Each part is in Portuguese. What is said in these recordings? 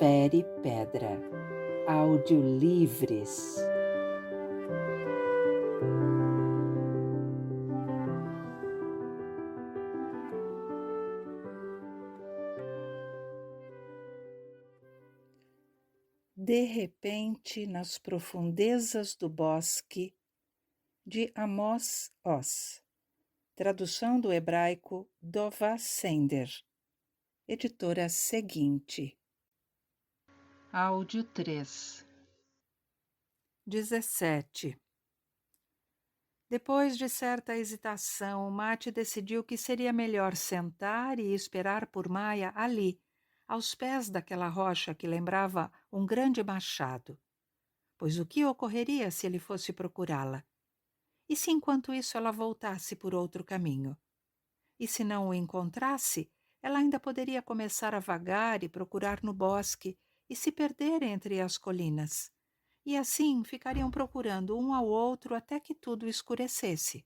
Fere Pedra. Audiolivres. De repente, nas profundezas do bosque, de Amos Oz. Tradução do hebraico Dová Sender. Editora Seguinte. Áudio 3. 17. Depois de certa hesitação, Mate decidiu que seria melhor sentar e esperar por Maia ali, aos pés daquela rocha que lembrava um grande machado. Pois o que ocorreria se ele fosse procurá-la? E se enquanto isso ela voltasse por outro caminho? E se não o encontrasse, ela ainda poderia começar a vagar e procurar no bosque e se perder entre as colinas. E assim ficariam procurando um ao outro até que tudo escurecesse.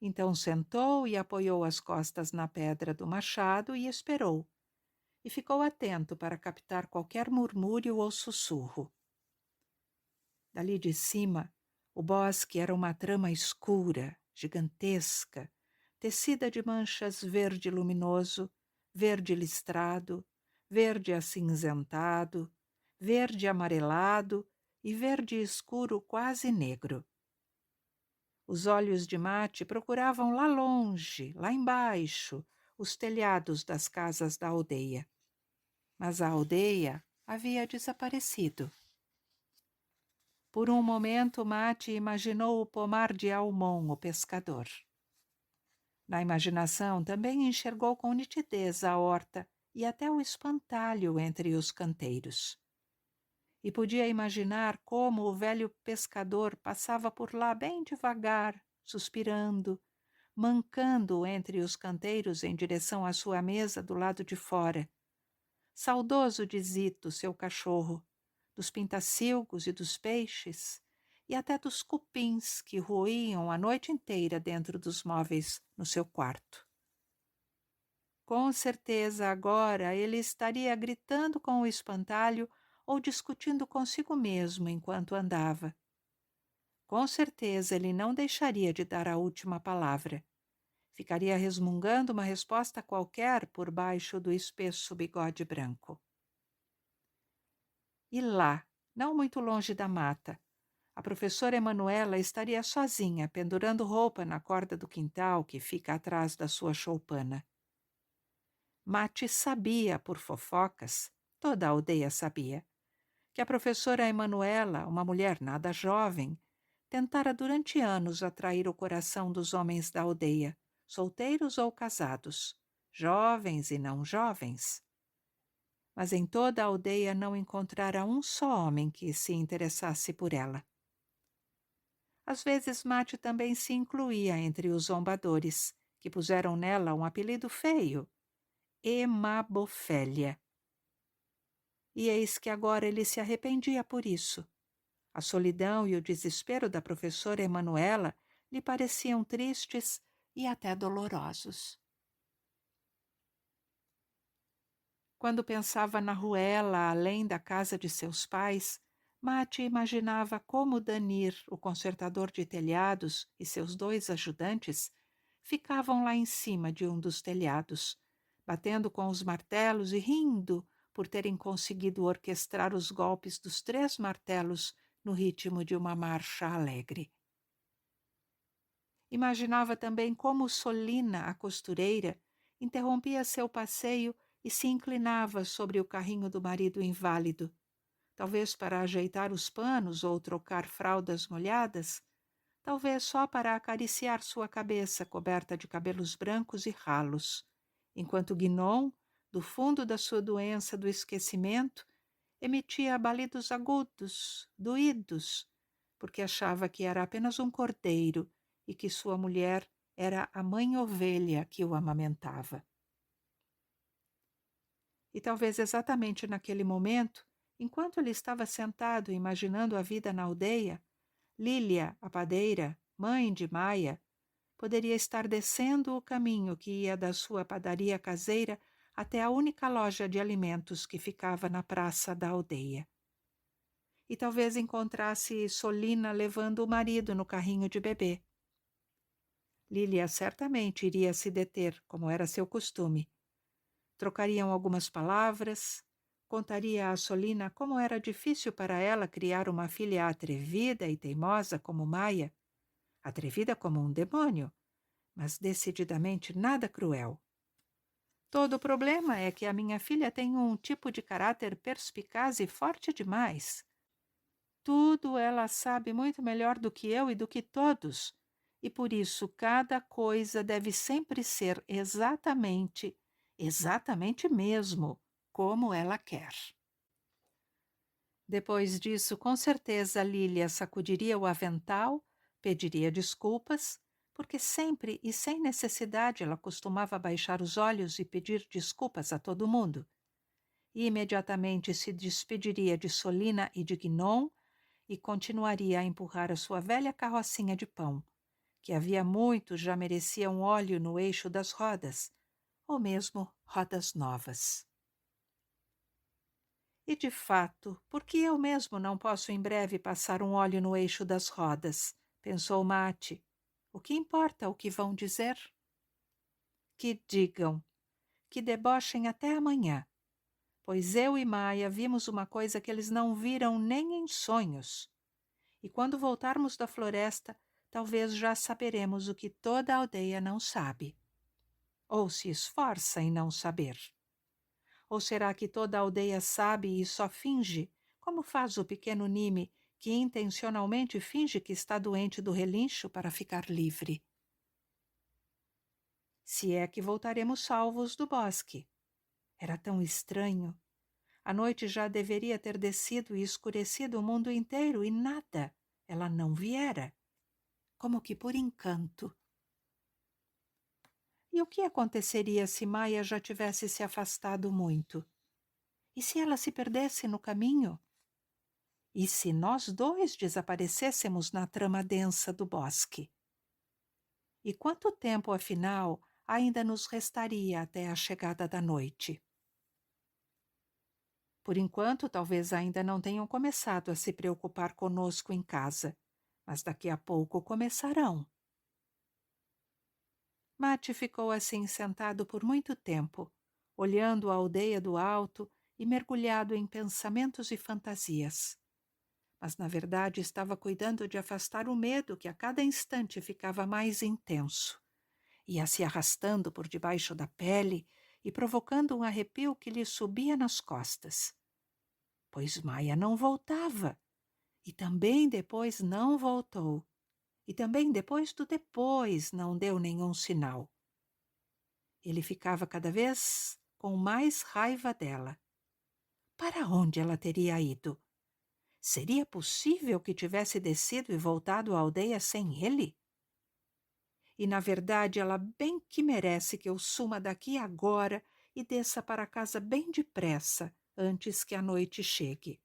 Então sentou e apoiou as costas na pedra do machado e esperou. E ficou atento para captar qualquer murmúrio ou sussurro. Dali de cima, o bosque era uma trama escura, gigantesca, tecida de manchas verde luminoso, verde listrado, verde acinzentado, verde amarelado e verde escuro quase negro. Os olhos de Mate procuravam lá longe, lá embaixo, os telhados das casas da aldeia. Mas a aldeia havia desaparecido. Por um momento, Mate imaginou o pomar de Almon, o pescador. Na imaginação, também enxergou com nitidez a horta e até o espantalho entre os canteiros. E podia imaginar como o velho pescador passava por lá bem devagar, suspirando, mancando entre os canteiros em direção à sua mesa do lado de fora. Saudoso de Zito, seu cachorro, dos pintacilgos e dos peixes, e até dos cupins que roíam a noite inteira dentro dos móveis no seu quarto. Com certeza agora ele estaria gritando com o espantalho ou discutindo consigo mesmo enquanto andava. Com certeza ele não deixaria de dar a última palavra. Ficaria resmungando uma resposta qualquer por baixo do espesso bigode branco. E lá, não muito longe da mata, a professora Emanuela estaria sozinha, pendurando roupa na corda do quintal que fica atrás da sua choupana. Mate sabia, por fofocas, toda a aldeia sabia, que a professora Emanuela, uma mulher nada jovem, tentara durante anos atrair o coração dos homens da aldeia, solteiros ou casados, jovens e não jovens. Mas em toda a aldeia não encontrara um só homem que se interessasse por ela. Às vezes Mate também se incluía entre os zombadores, que puseram nela um apelido feio, Emabofélia. E eis que agora ele se arrependia por isso. A solidão e o desespero da professora Emanuela lhe pareciam tristes e até dolorosos. Quando pensava na ruela além da casa de seus pais, Mate imaginava como Danir, o consertador de telhados, e seus 2 ajudantes ficavam lá em cima de um dos telhados, batendo com os martelos e rindo por terem conseguido orquestrar os golpes dos 3 martelos no ritmo de uma marcha alegre. Imaginava também como Solina, a costureira, interrompia seu passeio e se inclinava sobre o carrinho do marido inválido, talvez para ajeitar os panos ou trocar fraldas molhadas, talvez só para acariciar sua cabeça coberta de cabelos brancos e ralos, enquanto Guinon, do fundo da sua doença do esquecimento, emitia balidos agudos, doídos, porque achava que era apenas um cordeiro e que sua mulher era a mãe ovelha que o amamentava. E talvez exatamente naquele momento, enquanto ele estava sentado imaginando a vida na aldeia, Lília, a padeira, mãe de Maia, poderia estar descendo o caminho que ia da sua padaria caseira até a única loja de alimentos que ficava na praça da aldeia. E talvez encontrasse Solina levando o marido no carrinho de bebê. Lília certamente iria se deter, como era seu costume. Trocariam algumas palavras, contaria a Solina como era difícil para ela criar uma filha atrevida e teimosa como Maia, atrevida como um demônio, mas decididamente nada cruel. Todo o problema é que a minha filha tem um tipo de caráter perspicaz e forte demais. Tudo ela sabe muito melhor do que eu e do que todos, e por isso cada coisa deve sempre ser exatamente, exatamente mesmo, como ela quer. Depois disso, com certeza, Lília sacudiria o avental, pediria desculpas, porque sempre e sem necessidade ela costumava baixar os olhos e pedir desculpas a todo mundo. E imediatamente se despediria de Solina e de Guinon e continuaria a empurrar a sua velha carrocinha de pão, que havia muito já merecia um óleo no eixo das rodas, ou mesmo rodas novas. E, de fato, por que eu mesmo não posso em breve passar um óleo no eixo das rodas? Pensou Mate. O que importa o que vão dizer? Que digam, que debochem até amanhã, pois eu e Maia vimos uma coisa que eles não viram nem em sonhos. E quando voltarmos da floresta, talvez já saberemos o que toda a aldeia não sabe. Ou se esforça em não saber. Ou será que toda a aldeia sabe e só finge, como faz o pequeno Nime, que intencionalmente finge que está doente do relincho para ficar livre? Se é que voltaremos salvos do bosque. Era tão estranho. A noite já deveria ter descido e escurecido o mundo inteiro e nada. Ela não viera. Como que por encanto. E o que aconteceria se Maia já tivesse se afastado muito? E se ela se perdesse no caminho? E se nós dois desaparecêssemos na trama densa do bosque? E quanto tempo, afinal, ainda nos restaria até a chegada da noite? Por enquanto, talvez ainda não tenham começado a se preocupar conosco em casa, mas daqui a pouco começarão. Mate ficou assim sentado por muito tempo, olhando a aldeia do alto e mergulhado em pensamentos e fantasias. Mas, na verdade, estava cuidando de afastar o medo que a cada instante ficava mais intenso. Ia se arrastando por debaixo da pele e provocando um arrepio que lhe subia nas costas. Pois Maia não voltava, e também depois não voltou, e também depois do depois não deu nenhum sinal. Ele ficava cada vez com mais raiva dela. Para onde ela teria ido? Seria possível que tivesse descido e voltado à aldeia sem ele? E, na verdade, ela bem que merece que eu suma daqui agora e desça para casa bem depressa, antes que a noite chegue.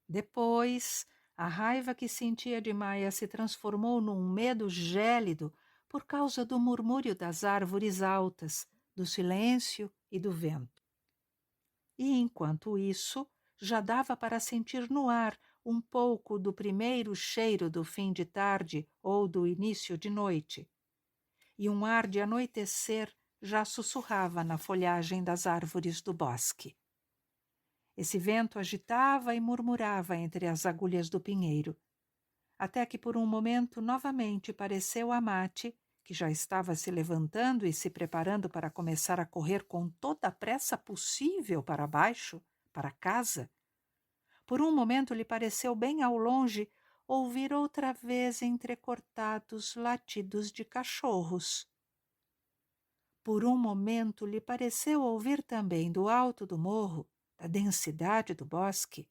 Depois, a raiva que sentia de Maia se transformou num medo gélido por causa do murmúrio das árvores altas, do silêncio e do vento. E, enquanto isso, já dava para sentir no ar um pouco do primeiro cheiro do fim de tarde ou do início de noite. E um ar de anoitecer já sussurrava na folhagem das árvores do bosque. Esse vento agitava e murmurava entre as agulhas do pinheiro, até que por um momento novamente pareceu a Mate, que já estava se levantando e se preparando para começar a correr com toda a pressa possível para baixo, para casa. Por um momento lhe pareceu bem ao longe ouvir outra vez entrecortados latidos de cachorros. Por um momento lhe pareceu ouvir também do alto do morro, da densidade do bosque,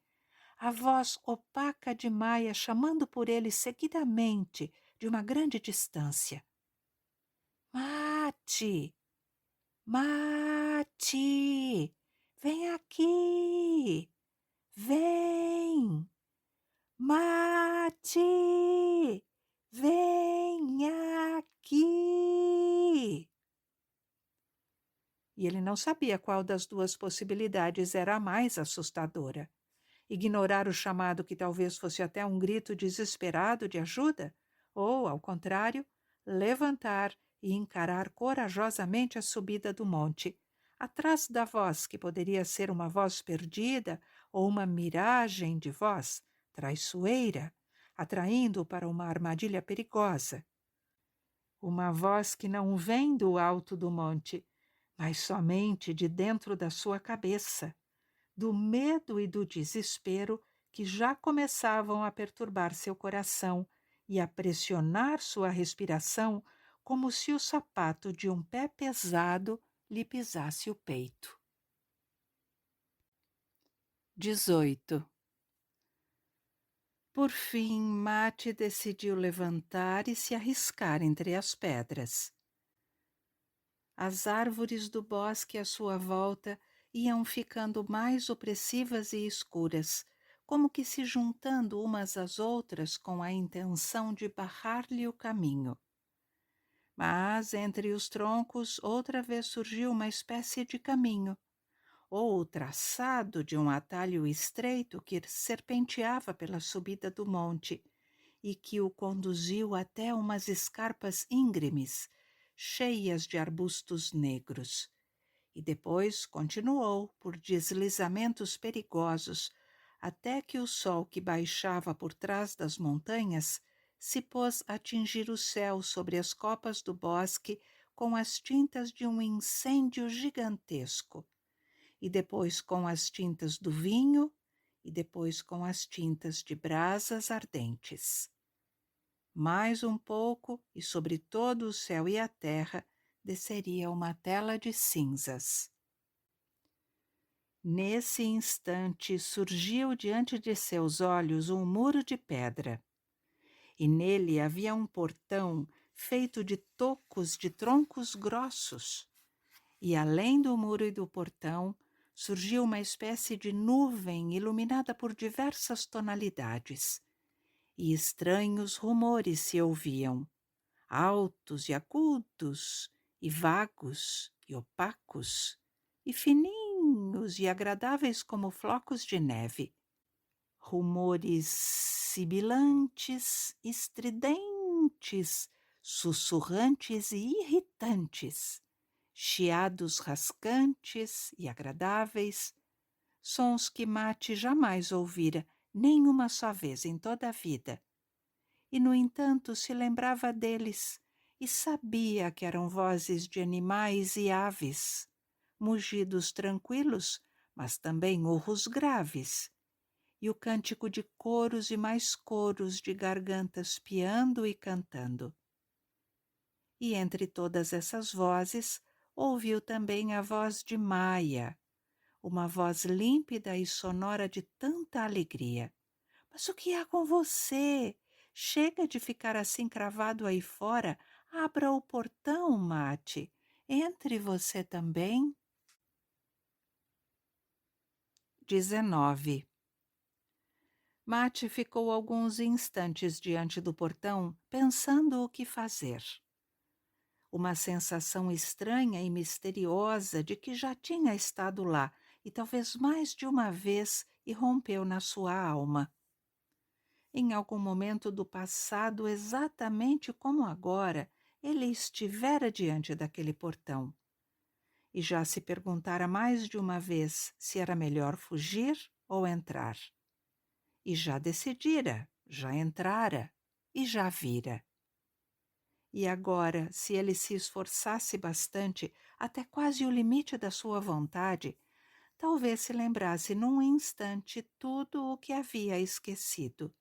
a voz opaca de Maia chamando por ele seguidamente de uma grande distância. Mate! Mate! Vem aqui! Vem! Mate! Vem aqui! e ele não sabia qual das duas possibilidades era a mais assustadora. Ignorar o chamado que talvez fosse até um grito desesperado de ajuda? Ou, ao contrário, levantar e encarar corajosamente a subida do monte, atrás da voz que poderia ser uma voz perdida ou uma miragem de voz traiçoeira, atraindo-o para uma armadilha perigosa. Uma voz que não vem do alto do monte, mas somente de dentro da sua cabeça, do medo e do desespero que já começavam a perturbar seu coração e a pressionar sua respiração como se o sapato de um pé pesado lhe pisasse o peito. 18. Por fim, Mate decidiu levantar e se arriscar entre as pedras. As árvores do bosque à sua volta iam ficando mais opressivas e escuras, como que se juntando umas às outras com a intenção de barrar-lhe o caminho. Mas entre os troncos outra vez surgiu uma espécie de caminho, ou o traçado de um atalho estreito que serpenteava pela subida do monte e que o conduziu até umas escarpas íngremes, cheias de arbustos negros, e depois continuou por deslizamentos perigosos, até que o sol que baixava por trás das montanhas se pôs a tingir o céu sobre as copas do bosque com as tintas de um incêndio gigantesco, e depois com as tintas do vinho, e depois com as tintas de brasas ardentes. Mais um pouco, e sobre todo o céu e a terra desceria uma tela de cinzas. Nesse instante surgiu diante de seus olhos um muro de pedra, e nele havia um portão feito de tocos de troncos grossos, e além do muro e do portão surgiu uma espécie de nuvem iluminada por diversas tonalidades, e estranhos rumores se ouviam, altos e agudos, e vagos e opacos, e fininhos e agradáveis como flocos de neve. Rumores sibilantes, estridentes, sussurrantes e irritantes, chiados rascantes e agradáveis, sons que Mate jamais ouvira nem uma só vez em toda a vida. E, no entanto, se lembrava deles e sabia que eram vozes de animais e aves, mugidos tranquilos, mas também urros graves, e o cântico de coros e mais coros de gargantas piando e cantando. E entre todas essas vozes, ouviu também a voz de Maia, uma voz límpida e sonora de tanta alegria. Mas o que há com você? Chega de ficar assim cravado aí fora. Abra o portão, Mate. Entre você também. 19. Mate ficou alguns instantes diante do portão, pensando o que fazer. Uma sensação estranha e misteriosa de que já tinha estado lá, e talvez mais de uma vez, irrompeu na sua alma. Em algum momento do passado, exatamente como agora, ele estivera diante daquele portão. E já se perguntara mais de uma vez se era melhor fugir ou entrar. E já decidira, já entrara e já vira. E agora, se ele se esforçasse bastante, até quase o limite da sua vontade, talvez se lembrasse num instante tudo o que havia esquecido.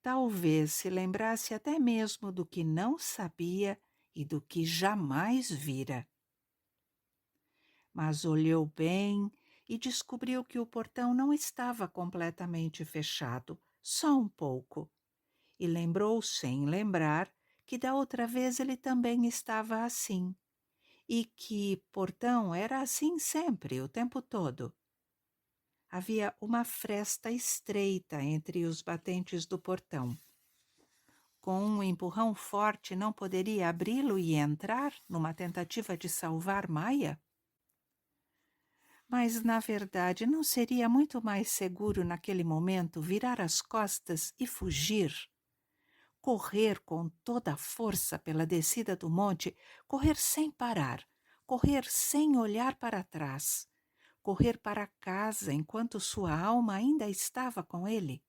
Talvez se lembrasse até mesmo do que não sabia e do que jamais vira. Mas olhou bem e descobriu que o portão não estava completamente fechado, só um pouco. E lembrou, sem lembrar, que da outra vez ele também estava assim, e que portão era assim sempre, o tempo todo. Havia uma fresta estreita entre os batentes do portão. Com um empurrão forte não poderia abri-lo e entrar numa tentativa de salvar Maia? Mas, na verdade, não seria muito mais seguro naquele momento virar as costas e fugir? Correr com toda a força pela descida do monte, correr sem parar, correr sem olhar para trás, correr para casa enquanto sua alma ainda estava com ele.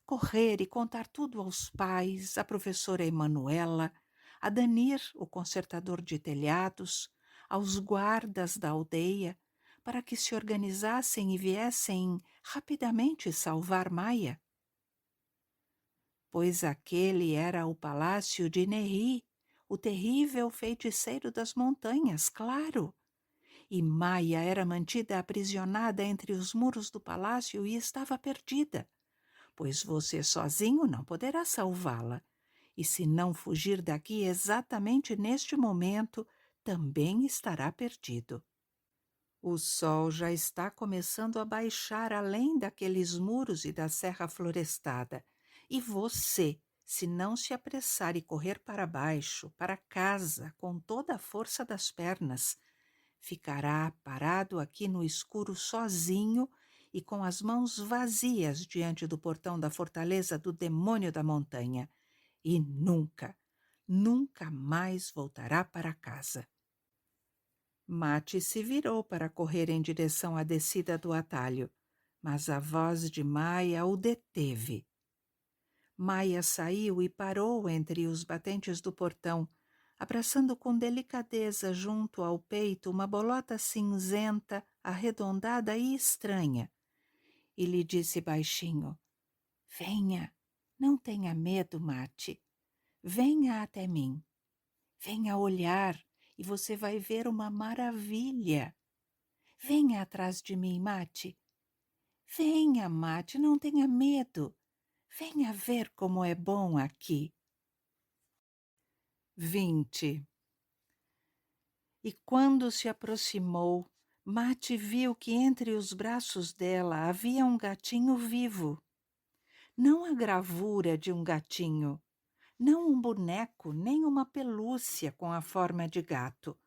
Correr e contar tudo aos pais, à professora Emanuela, a Danir, o consertador de telhados, aos guardas da aldeia, para que se organizassem e viessem rapidamente salvar Maia. Pois aquele era o palácio de Neri, o terrível feiticeiro das montanhas, claro. E Maia era mantida aprisionada entre os muros do palácio e estava perdida, pois você sozinho não poderá salvá-la. E se não fugir daqui exatamente neste momento, também estará perdido. O sol já está começando a baixar além daqueles muros e da serra florestada. E você, se não se apressar e correr para baixo, para casa, com toda a força das pernas, ficará parado aqui no escuro sozinho e com as mãos vazias diante do portão da fortaleza do demônio da montanha. E nunca, nunca mais voltará para casa. Mate se virou para correr em direção à descida do atalho, mas a voz de Maia o deteve. Maia saiu e parou entre os batentes do portão, abraçando com delicadeza junto ao peito uma bolota cinzenta, arredondada e estranha, e lhe disse baixinho: Venha, não tenha medo, Mate. Venha até mim. Venha olhar e você vai ver uma maravilha. Venha atrás de mim, Mate. Venha, Mate, não tenha medo. Venha ver como é bom aqui. 20. E quando se aproximou, Mate viu que entre os braços dela havia um gatinho vivo. Não a gravura de um gatinho, não um boneco, nem uma pelúcia com a forma de gato,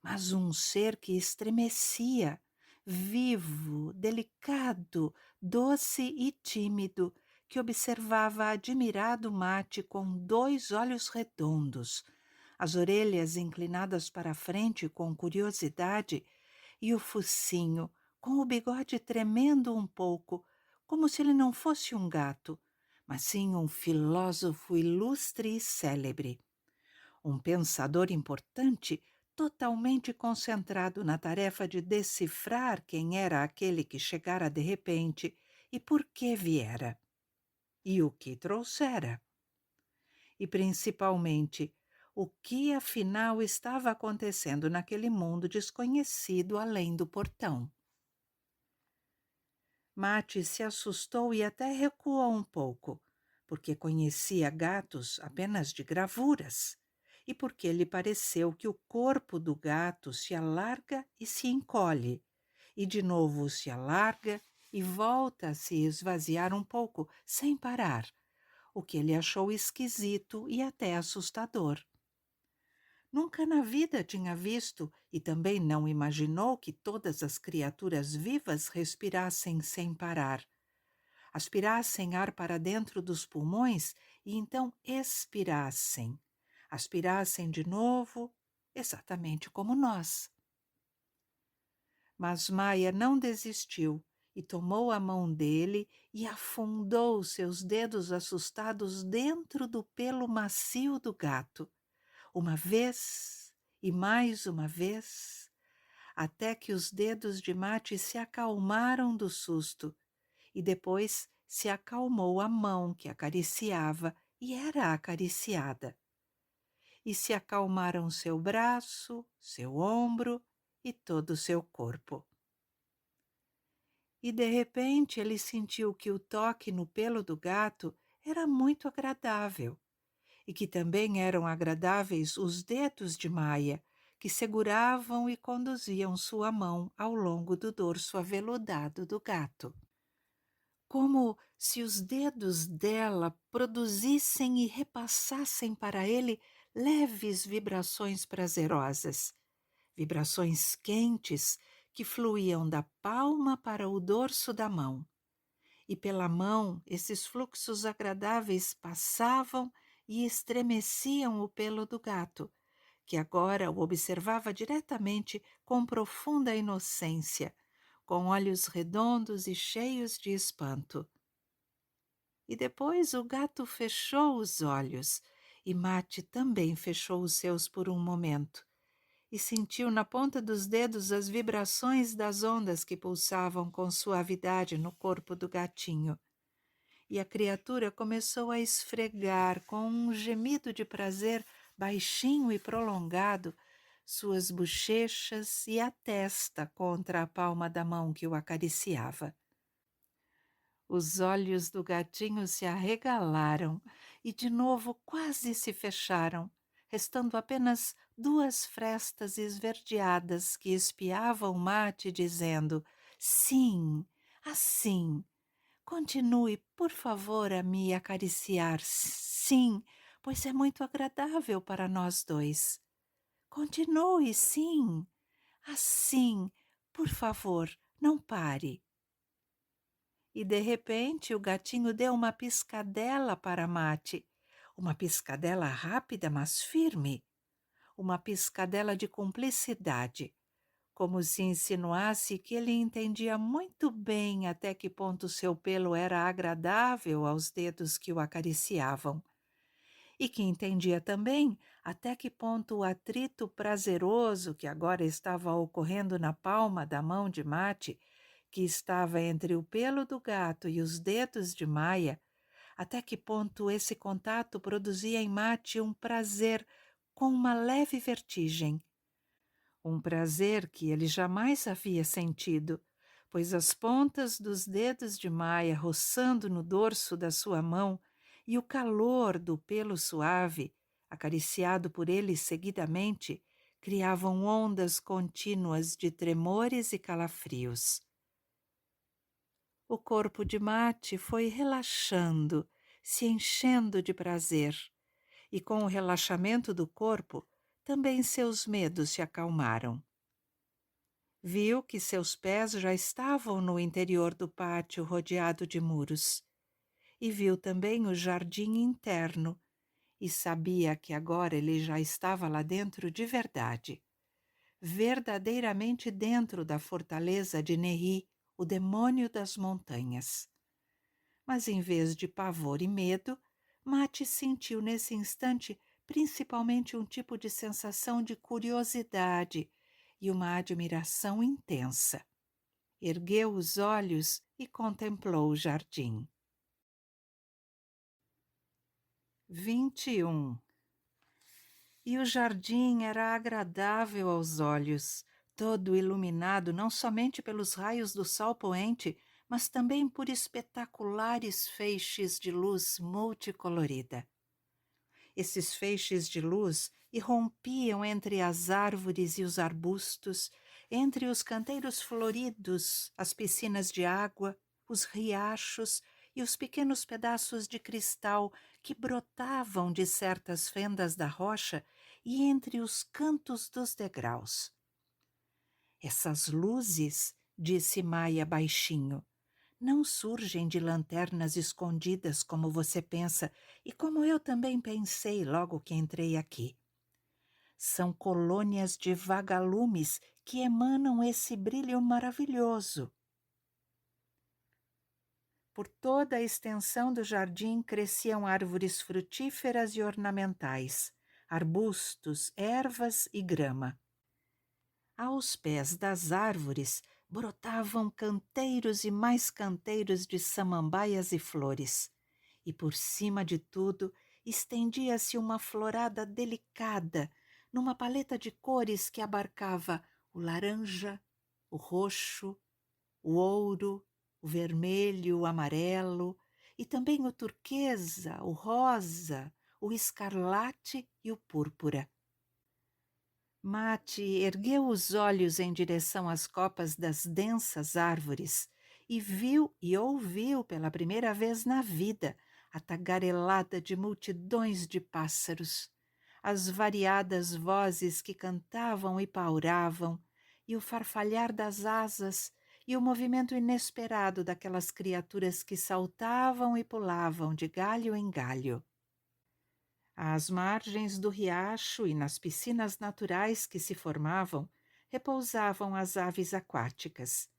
mas um ser que estremecia, vivo, delicado, doce e tímido, que observava admirado Mate com 2 olhos redondos, as orelhas inclinadas para a frente com curiosidade e o focinho com o bigode tremendo um pouco, como se ele não fosse um gato, mas sim um filósofo ilustre e célebre. Um pensador importante, totalmente concentrado na tarefa de decifrar quem era aquele que chegara de repente e por que viera, e o que trouxera. E, principalmente, o que afinal estava acontecendo naquele mundo desconhecido além do portão. Mate se assustou e até recuou um pouco, porque conhecia gatos apenas de gravuras, e porque lhe pareceu que o corpo do gato se alarga e se encolhe, e de novo se alarga e volta a se esvaziar um pouco, sem parar, o que ele achou esquisito e até assustador. Nunca na vida tinha visto e também não imaginou que todas as criaturas vivas respirassem sem parar, aspirassem ar para dentro dos pulmões e então expirassem, aspirassem de novo, exatamente como nós. Mas Maia não desistiu e tomou a mão dele e afundou seus dedos assustados dentro do pelo macio do gato, uma vez e mais uma vez, até que os dedos de Mate se acalmaram do susto, e depois se acalmou a mão que acariciava e era acariciada. E se acalmaram seu braço, seu ombro e todo o seu corpo. E de repente ele sentiu que o toque no pelo do gato era muito agradável, e que também eram agradáveis os dedos de Maia, que seguravam e conduziam sua mão ao longo do dorso aveludado do gato. Como se os dedos dela produzissem e repassassem para ele leves vibrações prazerosas, vibrações quentes que fluíam da palma para o dorso da mão. E pela mão, esses fluxos agradáveis passavam e estremeciam o pelo do gato, que agora o observava diretamente com profunda inocência, com olhos redondos e cheios de espanto. E depois o gato fechou os olhos, e Mate também fechou os seus por um momento, e sentiu na ponta dos dedos as vibrações das ondas que pulsavam com suavidade no corpo do gatinho. E a criatura começou a esfregar, com um gemido de prazer baixinho e prolongado, suas bochechas e a testa contra a palma da mão que o acariciava. Os olhos do gatinho se arregalaram e de novo quase se fecharam, restando apenas duas frestas esverdeadas que espiavam Mate, dizendo: sim, assim. Continue, por favor, a me acariciar. Sim, pois é muito agradável para nós dois. Continue, sim. Assim, por favor, não pare. E de repente o gatinho deu uma piscadela para Mate, uma piscadela rápida, mas firme, uma piscadela de cumplicidade, como se insinuasse que ele entendia muito bem até que ponto seu pelo era agradável aos dedos que o acariciavam, e que entendia também até que ponto o atrito prazeroso que agora estava ocorrendo na palma da mão de Mate, que estava entre o pelo do gato e os dedos de Maia, até que ponto esse contato produzia em Mate um prazer com uma leve vertigem. Um prazer que ele jamais havia sentido, pois as pontas dos dedos de Maia roçando no dorso da sua mão e o calor do pelo suave, acariciado por ele seguidamente, criavam ondas contínuas de tremores e calafrios. O corpo de Mate foi relaxando, se enchendo de prazer, e com o relaxamento do corpo, também seus medos se acalmaram. Viu que seus pés já estavam no interior do pátio rodeado de muros, e viu também o jardim interno, e sabia que agora ele já estava lá dentro de verdade, verdadeiramente dentro da fortaleza de Neri, o demônio das montanhas. Mas em vez de pavor e medo, Mate sentiu nesse instante principalmente um tipo de sensação de curiosidade e uma admiração intensa. Ergueu os olhos e contemplou o jardim. 21. E o jardim era agradável aos olhos, todo iluminado não somente pelos raios do sol poente, mas também por espetaculares feixes de luz multicolorida. Esses feixes de luz irrompiam entre as árvores e os arbustos, entre os canteiros floridos, as piscinas de água, os riachos e os pequenos pedaços de cristal que brotavam de certas fendas da rocha e entre os cantos dos degraus. Essas luzes, disse Maia baixinho, não surgem de lanternas escondidas como você pensa e como eu também pensei logo que entrei aqui. São colônias de vagalumes que emanam esse brilho maravilhoso. Por toda a extensão do jardim cresciam árvores frutíferas e ornamentais, arbustos, ervas e grama. Aos pés das árvores brotavam canteiros e mais canteiros de samambaias e flores, e por cima de tudo estendia-se uma florada delicada, numa paleta de cores que abarcava o laranja, o roxo, o ouro, o vermelho, o amarelo, e também o turquesa, o rosa, o escarlate e o púrpura. Mate ergueu os olhos em direção às copas das densas árvores e viu e ouviu pela primeira vez na vida a tagarelada de multidões de pássaros, as variadas vozes que cantavam e pauravam, e o farfalhar das asas e o movimento inesperado daquelas criaturas que saltavam e pulavam de galho em galho. Às margens do riacho e nas piscinas naturais que se formavam, repousavam as aves aquáticas.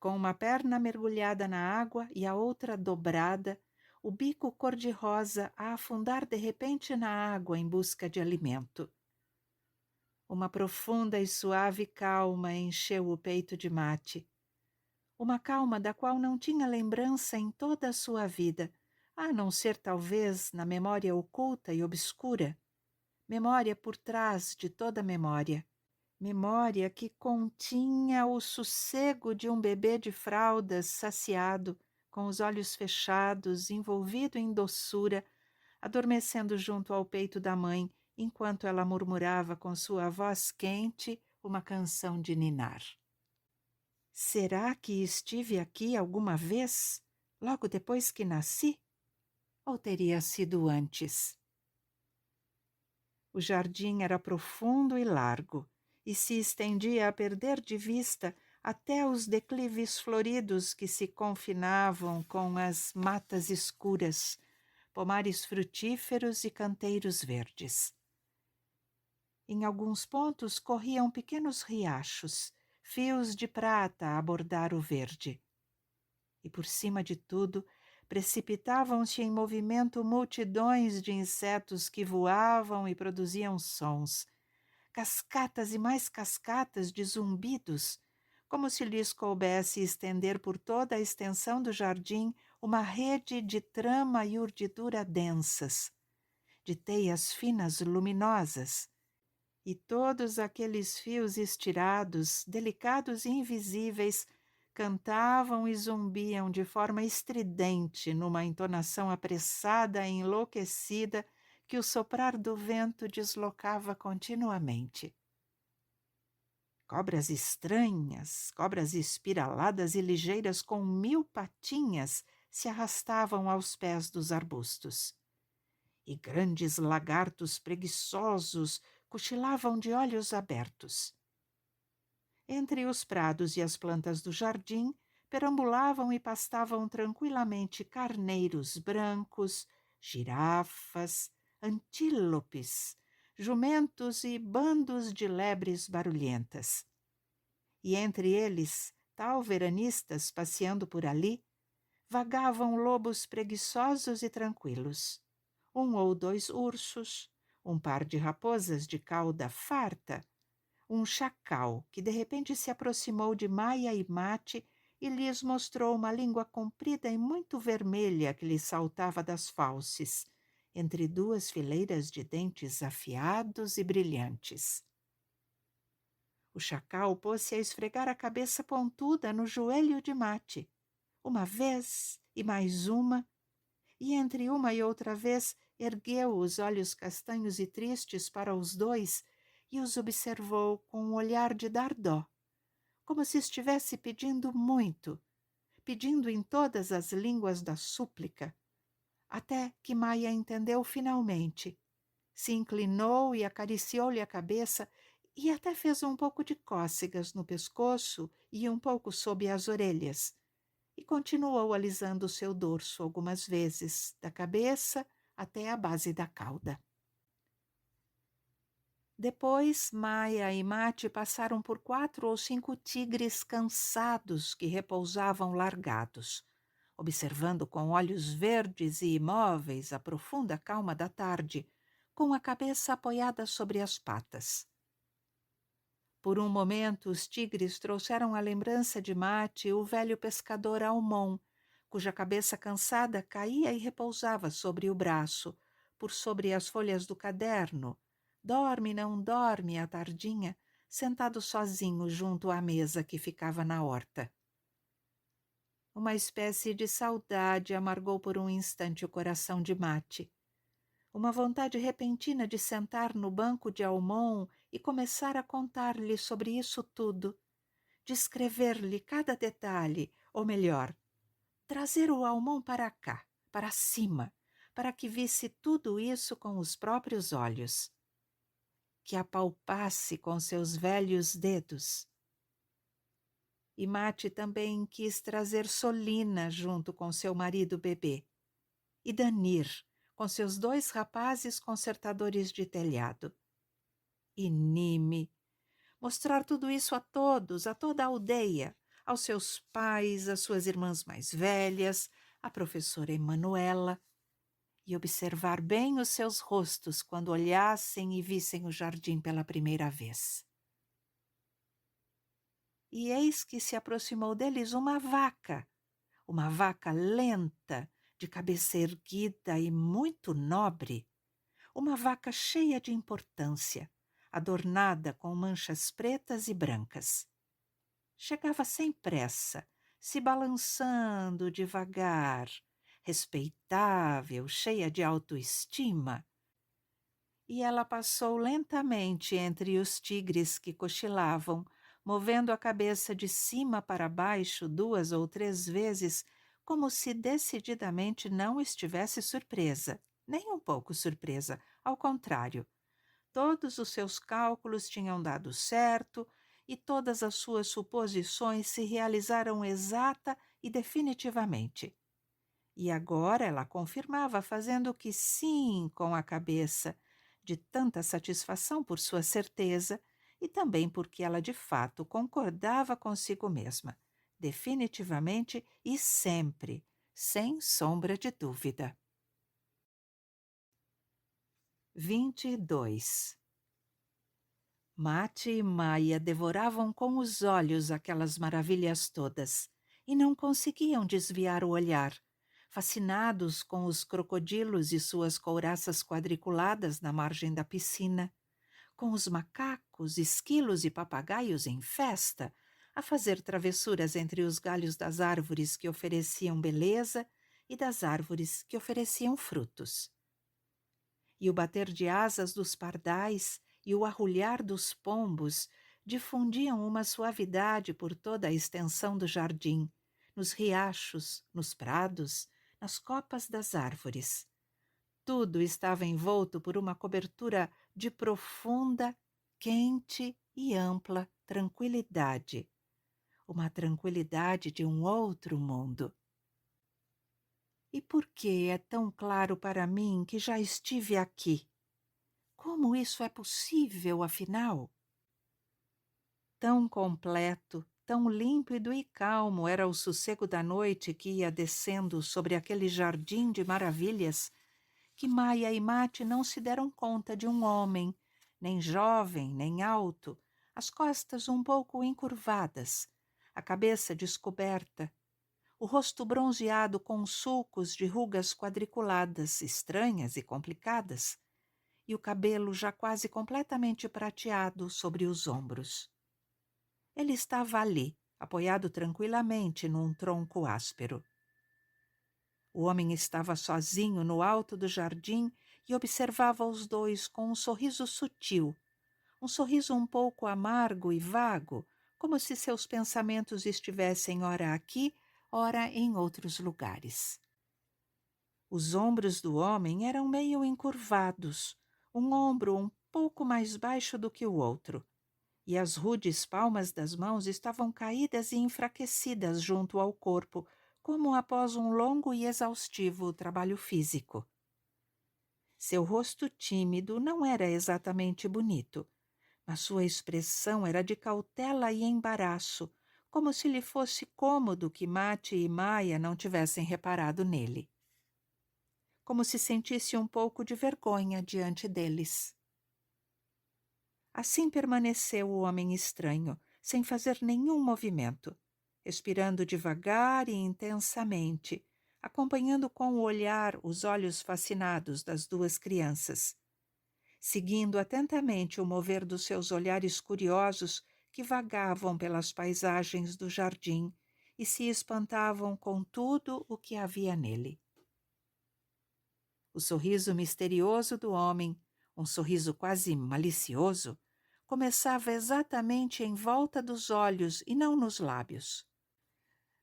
Com uma perna mergulhada na água e a outra dobrada, o bico cor-de-rosa a afundar de repente na água em busca de alimento. Uma profunda e suave calma encheu o peito de Mate. Uma calma da qual não tinha lembrança em toda a sua vida, a não ser talvez na memória oculta e obscura. Memória por trás de toda memória. Memória que continha o sossego de um bebê de fraldas saciado, com os olhos fechados, envolvido em doçura, adormecendo junto ao peito da mãe, enquanto ela murmurava com sua voz quente uma canção de ninar. Será que estive aqui alguma vez, logo depois que nasci? Ou teria sido antes? O jardim era profundo e largo, e se estendia a perder de vista até os declives floridos que se confinavam com as matas escuras, pomares frutíferos e canteiros verdes. Em alguns pontos corriam pequenos riachos, fios de prata a bordar o verde. E por cima de tudo, precipitavam-se em movimento multidões de insetos que voavam e produziam sons, cascatas e mais cascatas de zumbidos, como se lhes coubesse estender por toda a extensão do jardim uma rede de trama e urdidura densas, de teias finas luminosas, e todos aqueles fios estirados, delicados e invisíveis, cantavam e zumbiam de forma estridente, numa entonação apressada e enlouquecida que o soprar do vento deslocava continuamente. Cobras estranhas, cobras espiraladas e ligeiras com 1000 patinhas se arrastavam aos pés dos arbustos. E grandes lagartos preguiçosos cochilavam de olhos abertos. Entre os prados e as plantas do jardim, perambulavam e pastavam tranquilamente carneiros brancos, girafas, antílopes, jumentos e bandos de lebres barulhentas. E entre eles, tal veranistas passeando por ali, vagavam lobos preguiçosos e tranquilos, 1 ou 2 ursos, um par de raposas de cauda farta, um chacal que de repente se aproximou de Maia e Mate e lhes mostrou uma língua comprida e muito vermelha que lhe saltava das fauces, entre 2 fileiras de dentes afiados e brilhantes. O chacal pôs-se a esfregar a cabeça pontuda no joelho de Mate, uma vez e mais uma, e entre uma e outra vez ergueu os olhos castanhos e tristes para os 2 e os observou com um olhar de dar dó, como se estivesse pedindo muito, pedindo em todas as línguas da súplica, até que Maia entendeu finalmente, se inclinou e acariciou-lhe a cabeça e até fez um pouco de cócegas no pescoço e um pouco sob as orelhas, e continuou alisando o seu dorso algumas vezes, da cabeça até a base da cauda. Depois, Maia e Mate passaram por 4 ou 5 tigres cansados que repousavam largados, observando com olhos verdes e imóveis a profunda calma da tarde, com a cabeça apoiada sobre as patas. Por um momento, os tigres trouxeram à lembrança de Mate o velho pescador Almon, cuja cabeça cansada caía e repousava sobre o braço, por sobre as folhas do caderno. Dorme, não dorme, à tardinha, sentado sozinho junto à mesa que ficava na horta. Uma espécie de saudade amargou por um instante o coração de Mate. Uma vontade repentina de sentar no banco de Almon e começar a contar-lhe sobre isso tudo, descrever-lhe cada detalhe, ou melhor, trazer o Almon para cá, para cima, para que visse tudo isso com os próprios olhos, que apalpasse com seus velhos dedos, E Mate também quis trazer Solina junto com seu marido bebê. E Danir, com seus 2 rapazes consertadores de telhado. E Nime, mostrar tudo isso a todos, a toda a aldeia, aos seus pais, às suas irmãs mais velhas, à professora Emanuela, e observar bem os seus rostos quando olhassem e vissem o jardim pela primeira vez. E eis que se aproximou deles uma vaca lenta, de cabeça erguida e muito nobre, uma vaca cheia de importância, adornada com manchas pretas e brancas. Chegava sem pressa, se balançando devagar, respeitável, cheia de autoestima. E ela passou lentamente entre os tigres que cochilavam, movendo a cabeça de cima para baixo 2 ou 3 vezes, como se decididamente não estivesse surpresa, nem um pouco surpresa, ao contrário. Todos os seus cálculos tinham dado certo e todas as suas suposições se realizaram exata e definitivamente. E agora ela confirmava, fazendo que sim com a cabeça, de tanta satisfação por sua certeza e também porque ela de fato concordava consigo mesma, definitivamente e sempre, sem sombra de dúvida. 22. Mate e Maia devoravam com os olhos aquelas maravilhas todas e não conseguiam desviar o olhar, fascinados com os crocodilos e suas couraças quadriculadas na margem da piscina, com os macacos, esquilos e papagaios em festa, a fazer travessuras entre os galhos das árvores que ofereciam beleza e das árvores que ofereciam frutos. E o bater de asas dos pardais e o arrulhar dos pombos difundiam uma suavidade por toda a extensão do jardim, nos riachos, nos prados, nas copas das árvores. Tudo estava envolto por uma cobertura de profunda, quente e ampla tranquilidade. Uma tranquilidade de um outro mundo. E por que é tão claro para mim que já estive aqui? Como isso é possível, afinal? Tão completo, tão límpido e calmo era o sossego da noite que ia descendo sobre aquele jardim de maravilhas, que Maia e Mate não se deram conta de um homem, nem jovem, nem alto, as costas um pouco encurvadas, a cabeça descoberta, o rosto bronzeado com sulcos de rugas quadriculadas, estranhas e complicadas, e o cabelo já quase completamente prateado sobre os ombros. Ele estava ali, apoiado tranquilamente num tronco áspero. O homem estava sozinho no alto do jardim e observava os dois com um sorriso sutil, um sorriso um pouco amargo e vago, como se seus pensamentos estivessem ora aqui, ora em outros lugares. Os ombros do homem eram meio encurvados, um ombro um pouco mais baixo do que o outro, e as rudes palmas das mãos estavam caídas e enfraquecidas junto ao corpo, como após um longo e exaustivo trabalho físico. Seu rosto tímido não era exatamente bonito, mas sua expressão era de cautela e embaraço, como se lhe fosse cômodo que Mate e Maia não tivessem reparado nele. Como se sentisse um pouco de vergonha diante deles. Assim permaneceu o homem estranho, sem fazer nenhum movimento, respirando devagar e intensamente, acompanhando com o olhar os olhos fascinados das 2 crianças, seguindo atentamente o mover dos seus olhares curiosos que vagavam pelas paisagens do jardim e se espantavam com tudo o que havia nele. O sorriso misterioso do homem, um sorriso quase malicioso, começava exatamente em volta dos olhos e não nos lábios.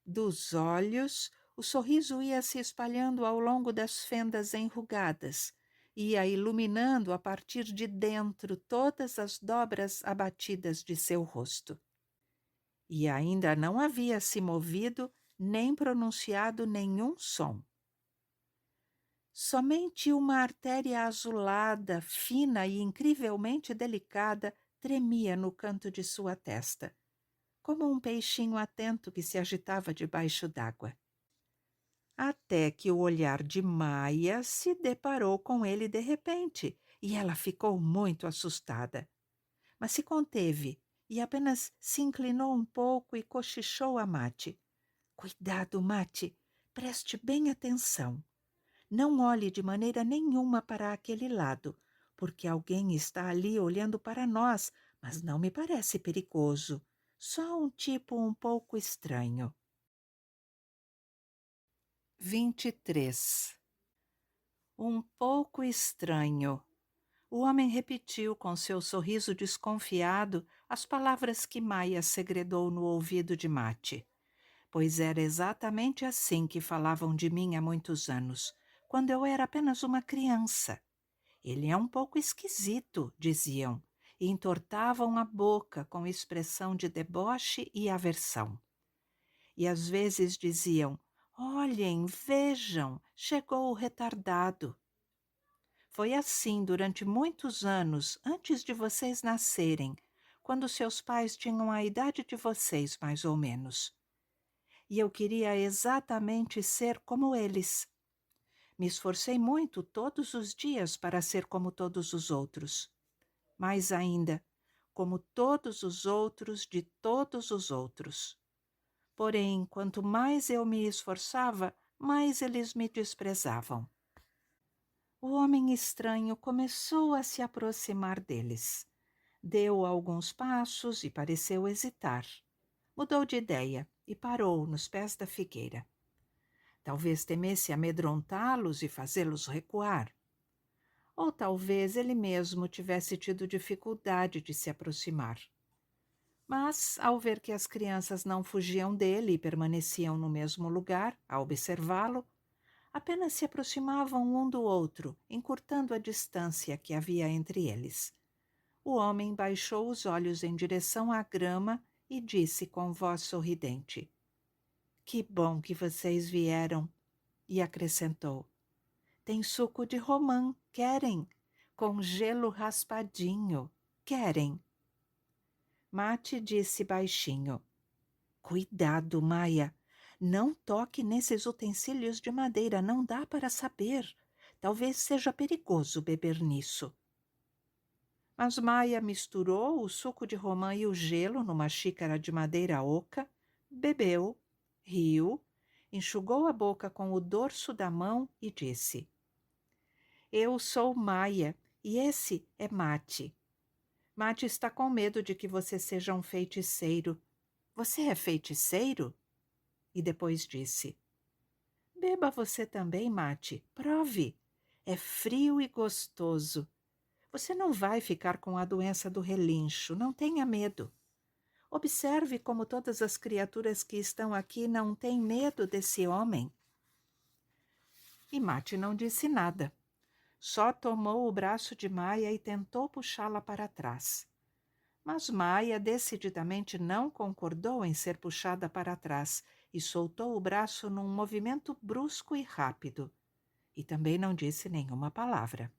Dos olhos, o sorriso ia se espalhando ao longo das fendas enrugadas, ia iluminando a partir de dentro todas as dobras abatidas de seu rosto. e ainda não havia se movido nem pronunciado nenhum som. Somente uma artéria azulada, fina e incrivelmente delicada tremia no canto de sua testa, como um peixinho atento que se agitava debaixo d'água. Até que o olhar de Maia se deparou com ele de repente, e ela ficou muito assustada. Mas se conteve e apenas se inclinou um pouco e cochichou a Mate. Cuidado, Mate, preste bem atenção. Não olhe de maneira nenhuma para aquele lado, porque alguém está ali olhando para nós, mas não me parece perigoso. Só um tipo um pouco estranho. 23. Um pouco estranho. O homem repetiu com seu sorriso desconfiado as palavras que Maia segredou no ouvido de Mate. Pois era exatamente assim que falavam de mim há muitos anos, quando eu era apenas uma criança. Ele é um pouco esquisito, diziam, e entortavam a boca com expressão de deboche e aversão. E às vezes diziam: olhem, vejam, chegou o retardado. Foi assim durante muitos anos, antes de vocês nascerem, quando seus pais tinham a idade de vocês, mais ou menos. E eu queria exatamente ser como eles. Me esforcei muito todos os dias para ser como todos os outros. Mais ainda, como todos os outros de todos os outros. Porém, quanto mais eu me esforçava, mais eles me desprezavam. O homem estranho começou a se aproximar deles. Deu alguns passos e pareceu hesitar. Mudou de ideia e parou nos pés da figueira. Talvez temesse amedrontá-los e fazê-los recuar. Ou talvez ele mesmo tivesse tido dificuldade de se aproximar. Mas, ao ver que as crianças não fugiam dele e permaneciam no mesmo lugar, a observá-lo, apenas se aproximavam um do outro, encurtando a distância que havia entre eles. O homem baixou os olhos em direção à grama e disse com voz sorridente: Que bom que vocês vieram! E acrescentou: Tem suco de romã, querem? Com gelo raspadinho, querem? Mate disse baixinho: Cuidado, Maia. Não toque nesses utensílios de madeira, não dá para saber. Talvez seja perigoso beber nisso. Mas Maia misturou o suco de romã e o gelo numa xícara de madeira oca, bebeu, riu, enxugou a boca com o dorso da mão e disse: Eu sou Maia e esse é Mate. Mate está com medo de que você seja um feiticeiro. Você é feiticeiro? E depois disse: Beba você também, Mate. Prove. É frio e gostoso. Você não vai ficar com a doença do relincho, não tenha medo. Observe como todas as criaturas que estão aqui não têm medo desse homem. E Mate não disse nada. Só tomou o braço de Maia e tentou puxá-la para trás. Mas Maia decididamente não concordou em ser puxada para trás e soltou o braço num movimento brusco e rápido. E também não disse nenhuma palavra.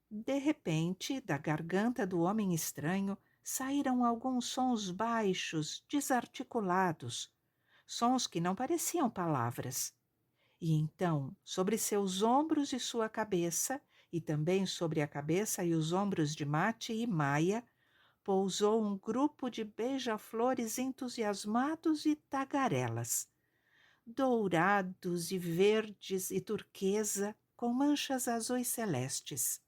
De repente, da garganta do homem estranho, saíram alguns sons baixos, desarticulados, sons que não pareciam palavras. E então, sobre seus ombros e sua cabeça, e também sobre a cabeça e os ombros de Mate e Maia, pousou um grupo de beija-flores entusiasmados e tagarelas, dourados e verdes e turquesa, com manchas azuis celestes.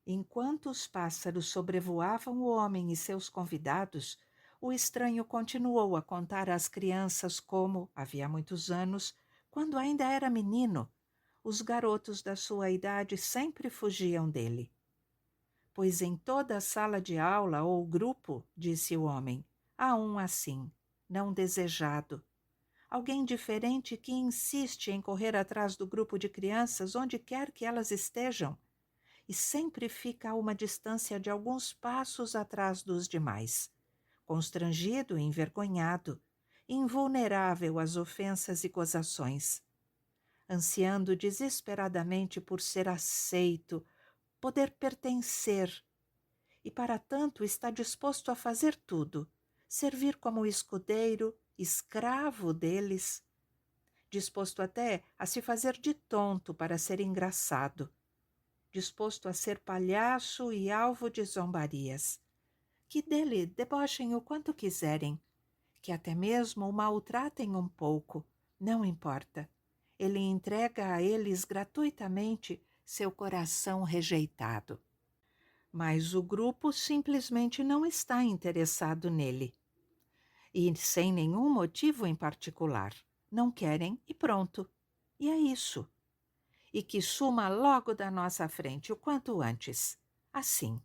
Enquanto os pássaros sobrevoavam o homem e seus convidados, o estranho continuou a contar às crianças como, havia muitos anos, quando ainda era menino, os garotos da sua idade sempre fugiam dele. Pois em toda a sala de aula ou grupo, disse o homem, há um assim, não desejado. Alguém diferente que insiste em correr atrás do grupo de crianças onde quer que elas estejam. e sempre fica a uma distância de alguns passos atrás dos demais, constrangido e envergonhado, invulnerável às ofensas e gozações, ansiando desesperadamente por ser aceito, poder pertencer, e para tanto está disposto a fazer tudo, servir como escudeiro, escravo deles, disposto até a se fazer de tonto para ser engraçado, disposto a ser palhaço e alvo de zombarias. Que dele debochem o quanto quiserem, que até mesmo o maltratem um pouco, não importa. Ele entrega a eles gratuitamente seu coração rejeitado. Mas o grupo simplesmente não está interessado nele. E sem nenhum motivo em particular. Não querem e pronto. E é isso. E que suma logo da nossa frente o quanto antes. Assim.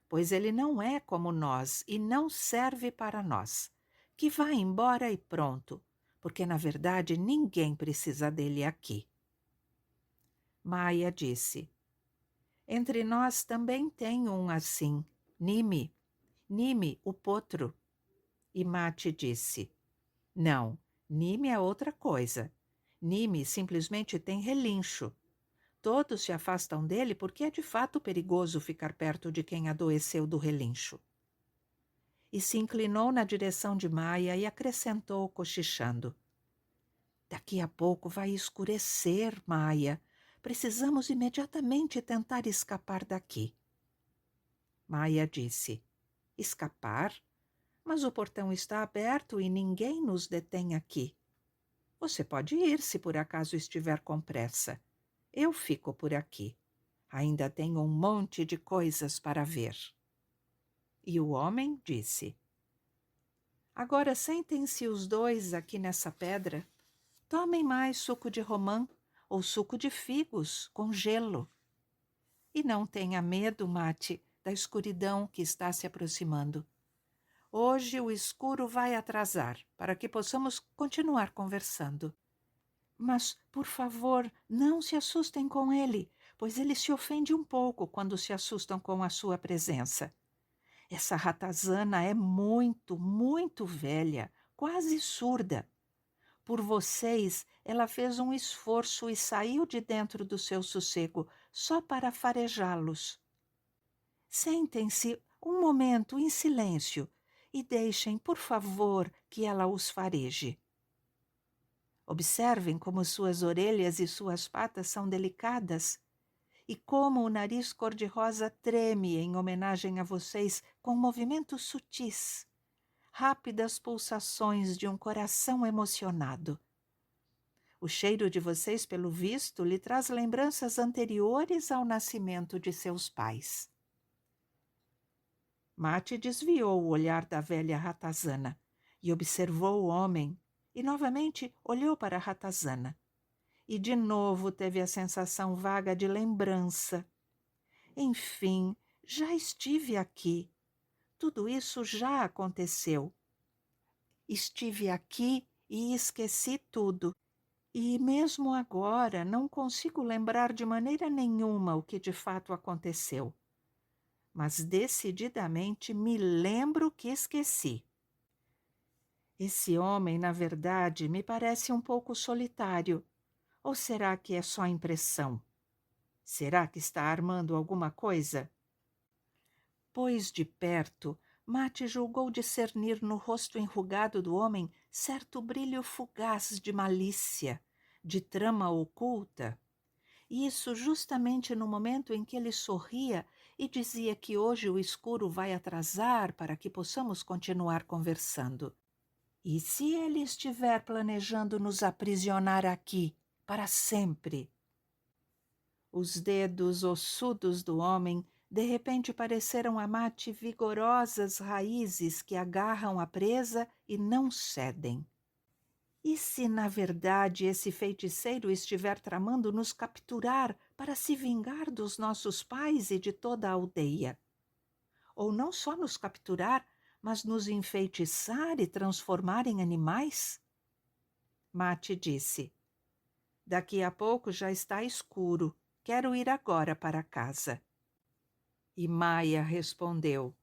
Pois ele não é como nós e não serve para nós. Que vá embora e pronto, porque na verdade ninguém precisa dele aqui. Maia disse: entre nós também tem um assim, Nime, o potro. E Mate disse: não, Nime é outra coisa. Nime simplesmente tem relincho. Todos se afastam dele porque é de fato perigoso ficar perto de quem adoeceu do relincho. E se inclinou na direção de Maia e acrescentou, cochichando: daqui a pouco vai escurecer, Maia. Precisamos imediatamente tentar escapar daqui. Maia disse: escapar? Mas o portão está aberto e ninguém nos detém aqui. Você pode ir se por acaso estiver com pressa. Eu fico por aqui. Ainda tenho um monte de coisas para ver. E o homem disse: agora sentem-se os dois aqui nessa pedra. Tomem mais suco de romã ou suco de figos com gelo. E não tenha medo, Mate, da escuridão que está se aproximando. Hoje o escuro vai atrasar, para que possamos continuar conversando. Mas, por favor, não se assustem com ele, pois ele se ofende um pouco quando se assustam com a sua presença. Essa ratazana é muito, muito velha, quase surda. Por vocês, ela fez um esforço e saiu de dentro do seu sossego só para farejá-los. Sentem-se um momento em silêncio e deixem, por favor, que ela os fareje. Observem como suas orelhas e suas patas são delicadas e como o nariz cor-de-rosa treme em homenagem a vocês com movimentos sutis, rápidas pulsações de um coração emocionado. O cheiro de vocês, pelo visto, lhe traz lembranças anteriores ao nascimento de seus pais. Mate desviou o olhar da velha ratazana e observou o homem, e novamente olhou para a ratazana. E de novo teve a sensação vaga de lembrança. Enfim, já estive aqui. Tudo isso já aconteceu. Estive aqui e esqueci tudo. E mesmo agora não consigo lembrar de maneira nenhuma o que de fato aconteceu. Mas decididamente me lembro que esqueci. Esse homem, na verdade, me parece um pouco solitário. Ou será que é só impressão? Será que está armando alguma coisa? Pois de perto, Mate julgou discernir no rosto enrugado do homem certo brilho fugaz de malícia, de trama oculta. Isso justamente no momento em que ele sorria e dizia que hoje o escuro vai atrasar para que possamos continuar conversando. E se ele estiver planejando nos aprisionar aqui, para sempre? Os dedos ossudos do homem de repente pareceram a Mate vigorosas raízes que agarram a presa e não cedem. E se, na verdade, esse feiticeiro estiver tramando nos capturar para se vingar dos nossos pais e de toda a aldeia? Ou não só nos capturar, mas nos enfeitiçar e transformar em animais? Mate disse: daqui a pouco já está escuro. Quero ir agora para casa. E Maia respondeu: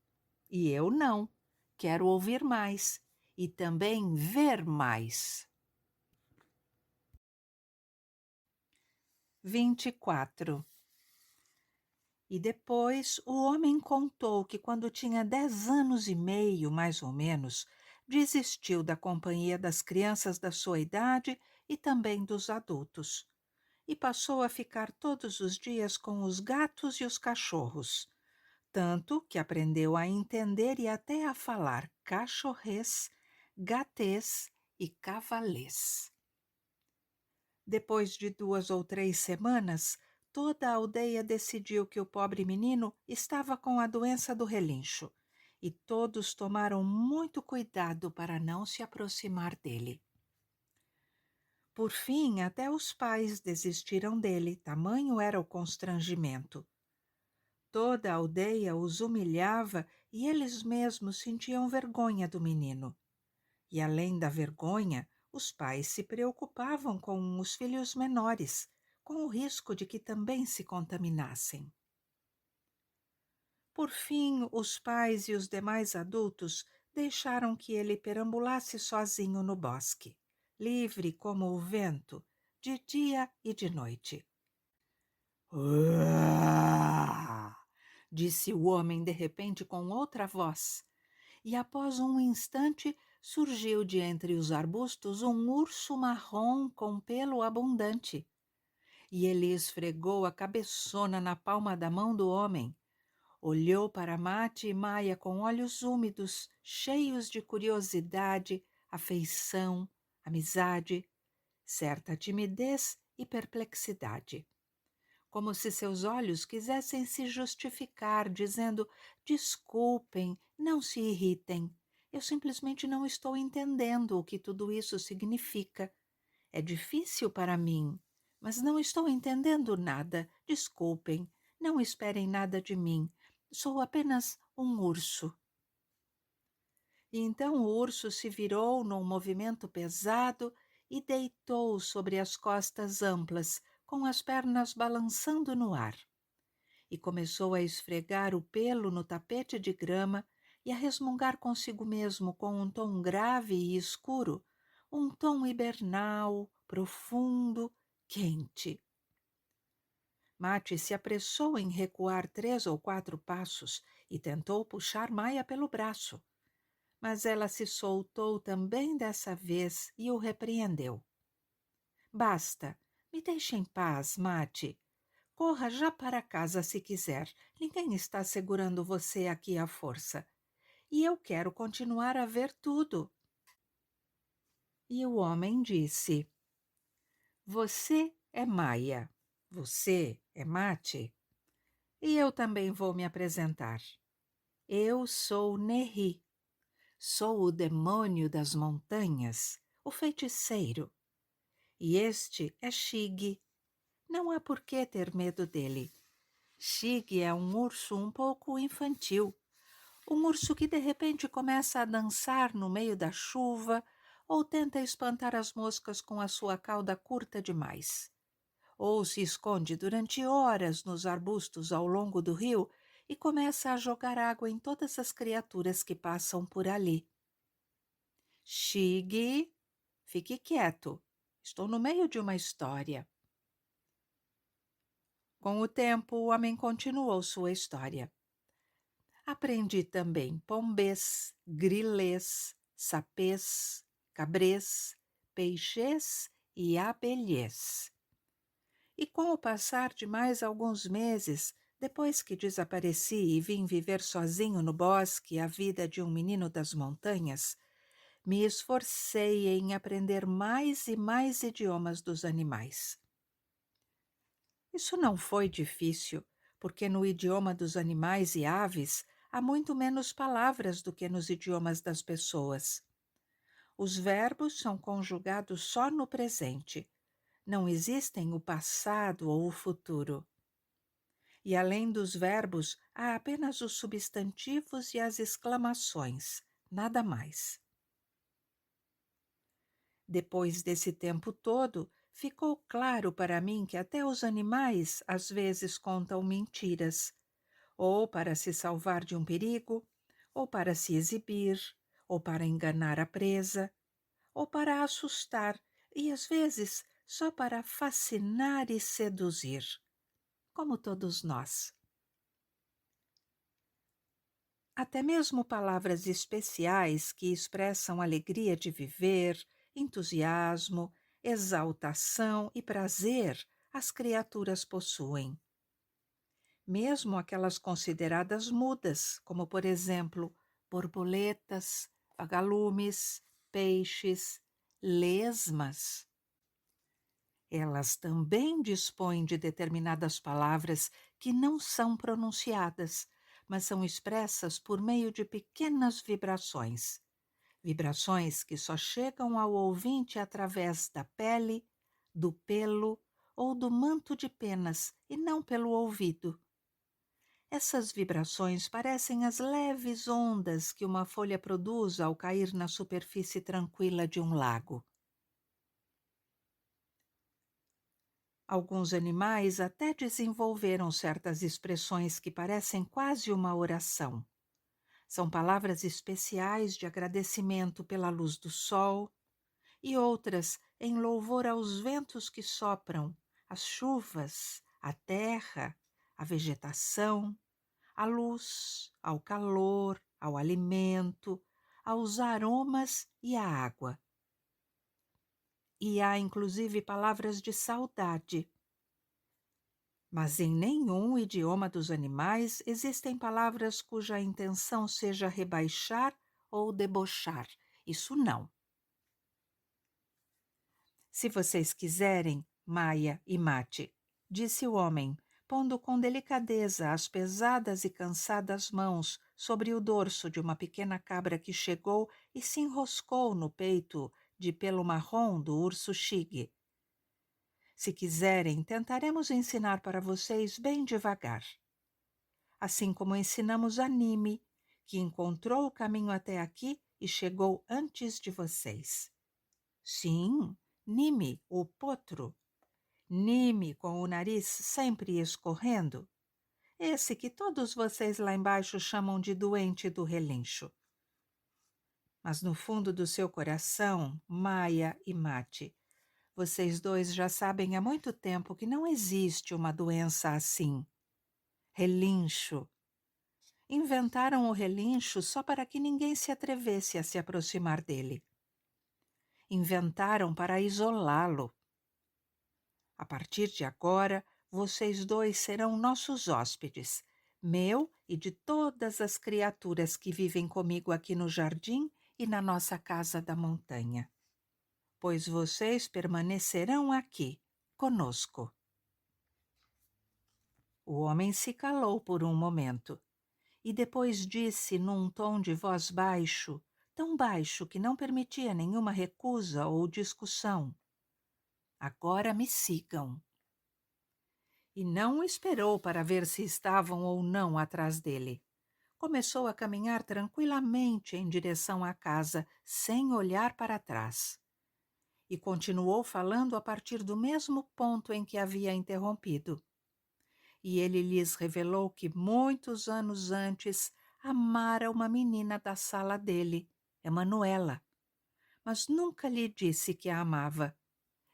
E eu não. Quero ouvir mais e também ver mais. 24. E depois o homem contou que quando tinha 10 anos e meio, mais ou menos, desistiu da companhia das crianças da sua idade e também dos adultos, e passou a ficar todos os dias com os gatos e os cachorros, tanto que aprendeu a entender e até a falar cachorrês, gatês e cavalês. Depois de 2 ou 3 semanas, toda a aldeia decidiu que o pobre menino estava com a doença do relincho, e todos tomaram muito cuidado para não se aproximar dele. Por fim, até os pais desistiram dele, tamanho era o constrangimento. Toda a aldeia os humilhava e eles mesmos sentiam vergonha do menino. E além da vergonha, os pais se preocupavam com os filhos menores, com o risco de que também se contaminassem. Por fim, os pais e os demais adultos deixaram que ele perambulasse sozinho no bosque, livre como o vento, de dia e de noite. "Uá!" disse o homem de repente com outra voz, e após um instante surgiu de entre os arbustos um urso marrom com pelo abundante. E ele esfregou a cabeçona na palma da mão do homem, olhou para Mate e Maia com olhos úmidos, cheios de curiosidade, afeição, amizade, certa timidez e perplexidade, como se seus olhos quisessem se justificar, dizendo: desculpem, não se irritem. Eu simplesmente não estou entendendo o que tudo isso significa. É difícil para mim, mas não estou entendendo nada. Desculpem, não esperem nada de mim. Sou apenas um urso. E então o urso se virou num movimento pesado e deitou sobre as costas amplas, com as pernas balançando no ar. E começou a esfregar o pelo no tapete de grama e a resmungar consigo mesmo com um tom grave e escuro, um tom hibernal, profundo, quente. Mate se apressou em recuar 3 ou 4 passos e tentou puxar Maia pelo braço, mas ela se soltou também dessa vez e o repreendeu. Basta, me deixe em paz, Mate. Corra já para casa se quiser. Ninguém está segurando você aqui à força. E eu quero continuar a ver tudo. E o homem disse: Você é Maia. Você é Mate. E eu também vou me apresentar. Eu sou Nerri. Sou o demônio das montanhas, o feiticeiro. E este é Shig. Não há por que ter medo dele. Shig é um urso um pouco infantil, um urso que de repente começa a dançar no meio da chuva ou tenta espantar as moscas com a sua cauda curta demais, ou se esconde durante horas nos arbustos ao longo do rio e começa a jogar água em todas as criaturas que passam por ali. Shig, fique quieto, estou no meio de uma história. Com o tempo, o homem continuou sua história. Aprendi também pombês, grilês, sapês, cabrês, peixês e abelhês. E com o passar de mais alguns meses, depois que desapareci e vim viver sozinho no bosque a vida de um menino das montanhas, me esforcei em aprender mais e mais idiomas dos animais. Isso não foi difícil, porque no idioma dos animais e aves há muito menos palavras do que nos idiomas das pessoas. Os verbos são conjugados só no presente. Não existem o passado ou o futuro. E além dos verbos, há apenas os substantivos e as exclamações, nada mais. Depois desse tempo todo, ficou claro para mim que até os animais às vezes contam mentiras, ou para se salvar de um perigo, ou para se exibir, ou para enganar a presa, ou para assustar, e às vezes só para fascinar e seduzir, como todos nós. Até mesmo palavras especiais que expressam alegria de viver, entusiasmo, exaltação e prazer as criaturas possuem. Mesmo aquelas consideradas mudas, como por exemplo, borboletas, vagalumes, peixes, lesmas. Elas também dispõem de determinadas palavras que não são pronunciadas, mas são expressas por meio de pequenas vibrações. Vibrações que só chegam ao ouvinte através da pele, do pelo ou do manto de penas e não pelo ouvido. Essas vibrações parecem as leves ondas que uma folha produz ao cair na superfície tranquila de um lago. Alguns animais até desenvolveram certas expressões que parecem quase uma oração. São palavras especiais de agradecimento pela luz do sol e outras em louvor aos ventos que sopram, às chuvas, à terra, à vegetação, à luz, ao calor, ao alimento, aos aromas e à água. E há inclusive palavras de saudade. Mas em nenhum idioma dos animais existem palavras cuja intenção seja rebaixar ou debochar. Isso não. Se vocês quiserem, Maia e Mate, disse o homem, pondo com delicadeza as pesadas e cansadas mãos sobre o dorso de uma pequena cabra que chegou e se enroscou no peito de pelo marrom do urso Xigue. Se quiserem, tentaremos ensinar para vocês bem devagar. Assim como ensinamos a Nime, que encontrou o caminho até aqui e chegou antes de vocês. Sim, Nime, o potro. Nime com o nariz sempre escorrendo. Esse que todos vocês lá embaixo chamam de doente do relincho. Mas no fundo do seu coração, Maia e Mate, vocês dois já sabem há muito tempo que não existe uma doença assim. Relincho. Inventaram o relincho só para que ninguém se atrevesse a se aproximar dele. Inventaram para isolá-lo. A partir de agora, vocês dois serão nossos hóspedes, meu e de todas as criaturas que vivem comigo aqui no jardim e na nossa casa da montanha. Pois vocês permanecerão aqui, conosco. O homem se calou por um momento e depois disse num tom de voz baixo, tão baixo que não permitia nenhuma recusa ou discussão: agora me sigam. E não esperou para ver se estavam ou não atrás dele. Começou a caminhar tranquilamente em direção à casa, sem olhar para trás. E continuou falando a partir do mesmo ponto em que havia interrompido. E ele lhes revelou que muitos anos antes amara uma menina da sala dele, Emanuela, mas nunca lhe disse que a amava.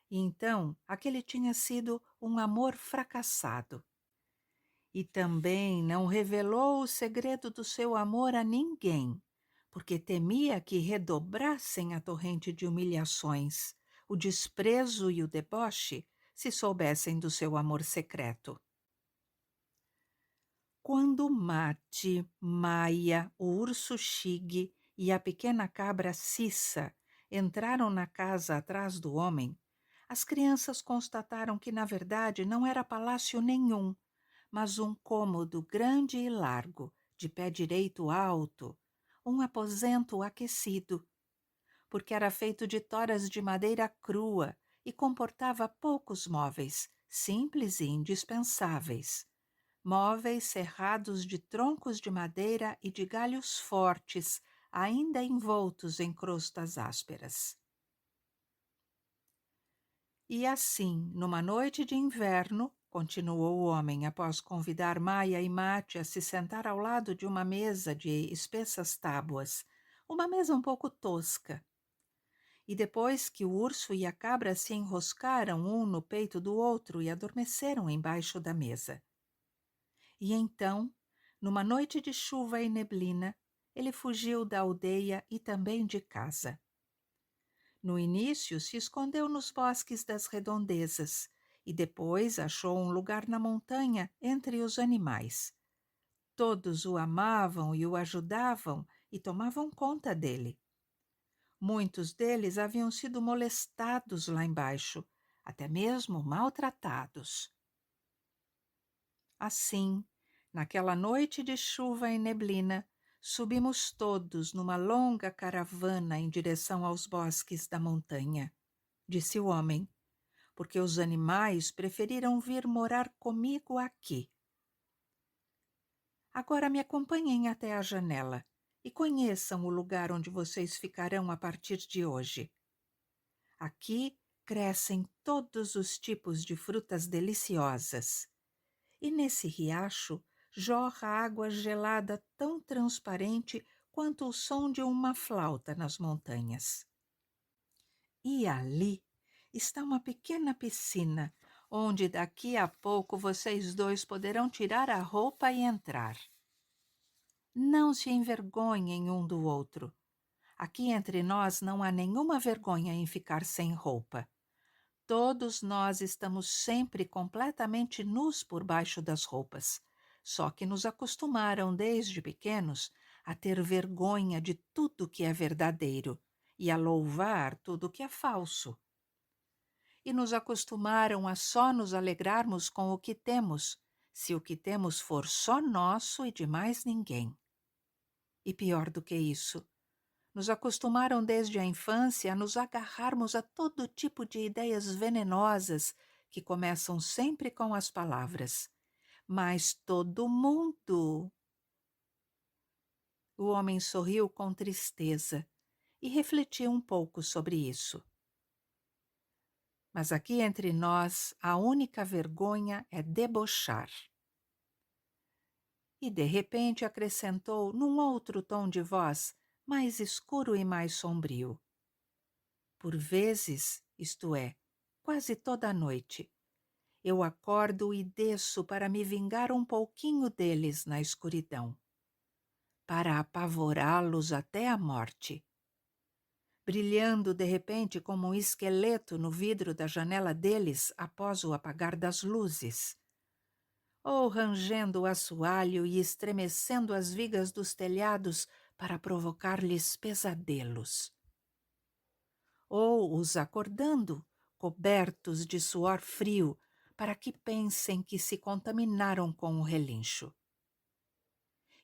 E então aquele tinha sido um amor fracassado. E também não revelou o segredo do seu amor a ninguém, porque temia que redobrassem a torrente de humilhações, o desprezo e o deboche, se soubessem do seu amor secreto. Quando Mate, Maia, o urso Xigue e a pequena cabra Cissa entraram na casa atrás do homem, as crianças constataram que, na verdade, não era palácio nenhum, mas um cômodo grande e largo, de pé direito alto, um aposento aquecido, porque era feito de toras de madeira crua e comportava poucos móveis, simples e indispensáveis. Móveis cerrados de troncos de madeira e de galhos fortes, ainda envoltos em crostas ásperas. E assim, numa noite de inverno, continuou o homem após convidar Maia e Mate a se sentar ao lado de uma mesa de espessas tábuas, uma mesa um pouco tosca. E depois que o urso e a cabra se enroscaram um no peito do outro e adormeceram embaixo da mesa. E então, numa noite de chuva e neblina, ele fugiu da aldeia e também de casa. No início, se escondeu nos bosques das redondezas e depois achou um lugar na montanha entre os animais. Todos o amavam e o ajudavam e tomavam conta dele. Muitos deles haviam sido molestados lá embaixo, até mesmo maltratados. Assim, naquela noite de chuva e neblina, subimos todos numa longa caravana em direção aos bosques da montanha, disse o homem, porque os animais preferiram vir morar comigo aqui. Agora me acompanhem até a janela e conheçam o lugar onde vocês ficarão a partir de hoje. Aqui crescem todos os tipos de frutas deliciosas. E nesse riacho jorra água gelada tão transparente quanto o som de uma flauta nas montanhas. E ali está uma pequena piscina, onde daqui a pouco vocês dois poderão tirar a roupa e entrar. Não se envergonhem um do outro. Aqui entre nós não há nenhuma vergonha em ficar sem roupa. Todos nós estamos sempre completamente nus por baixo das roupas, só que nos acostumaram desde pequenos a ter vergonha de tudo que é verdadeiro e a louvar tudo que é falso. E nos acostumaram a só nos alegrarmos com o que temos, se o que temos for só nosso e de mais ninguém. E pior do que isso, nos acostumaram desde a infância a nos agarrarmos a todo tipo de ideias venenosas que começam sempre com as palavras. Mas todo mundo... O homem sorriu com tristeza e refletiu um pouco sobre isso. Mas aqui entre nós, a única vergonha é debochar. E de repente acrescentou num outro tom de voz, mais escuro e mais sombrio. Por vezes, isto é, quase toda a noite, eu acordo e desço para me vingar um pouquinho deles na escuridão, para apavorá-los até a morte. Brilhando de repente como um esqueleto no vidro da janela deles após o apagar das luzes, ou rangendo o assoalho e estremecendo as vigas dos telhados para provocar-lhes pesadelos. Ou os acordando, cobertos de suor frio, para que pensem que se contaminaram com o relincho.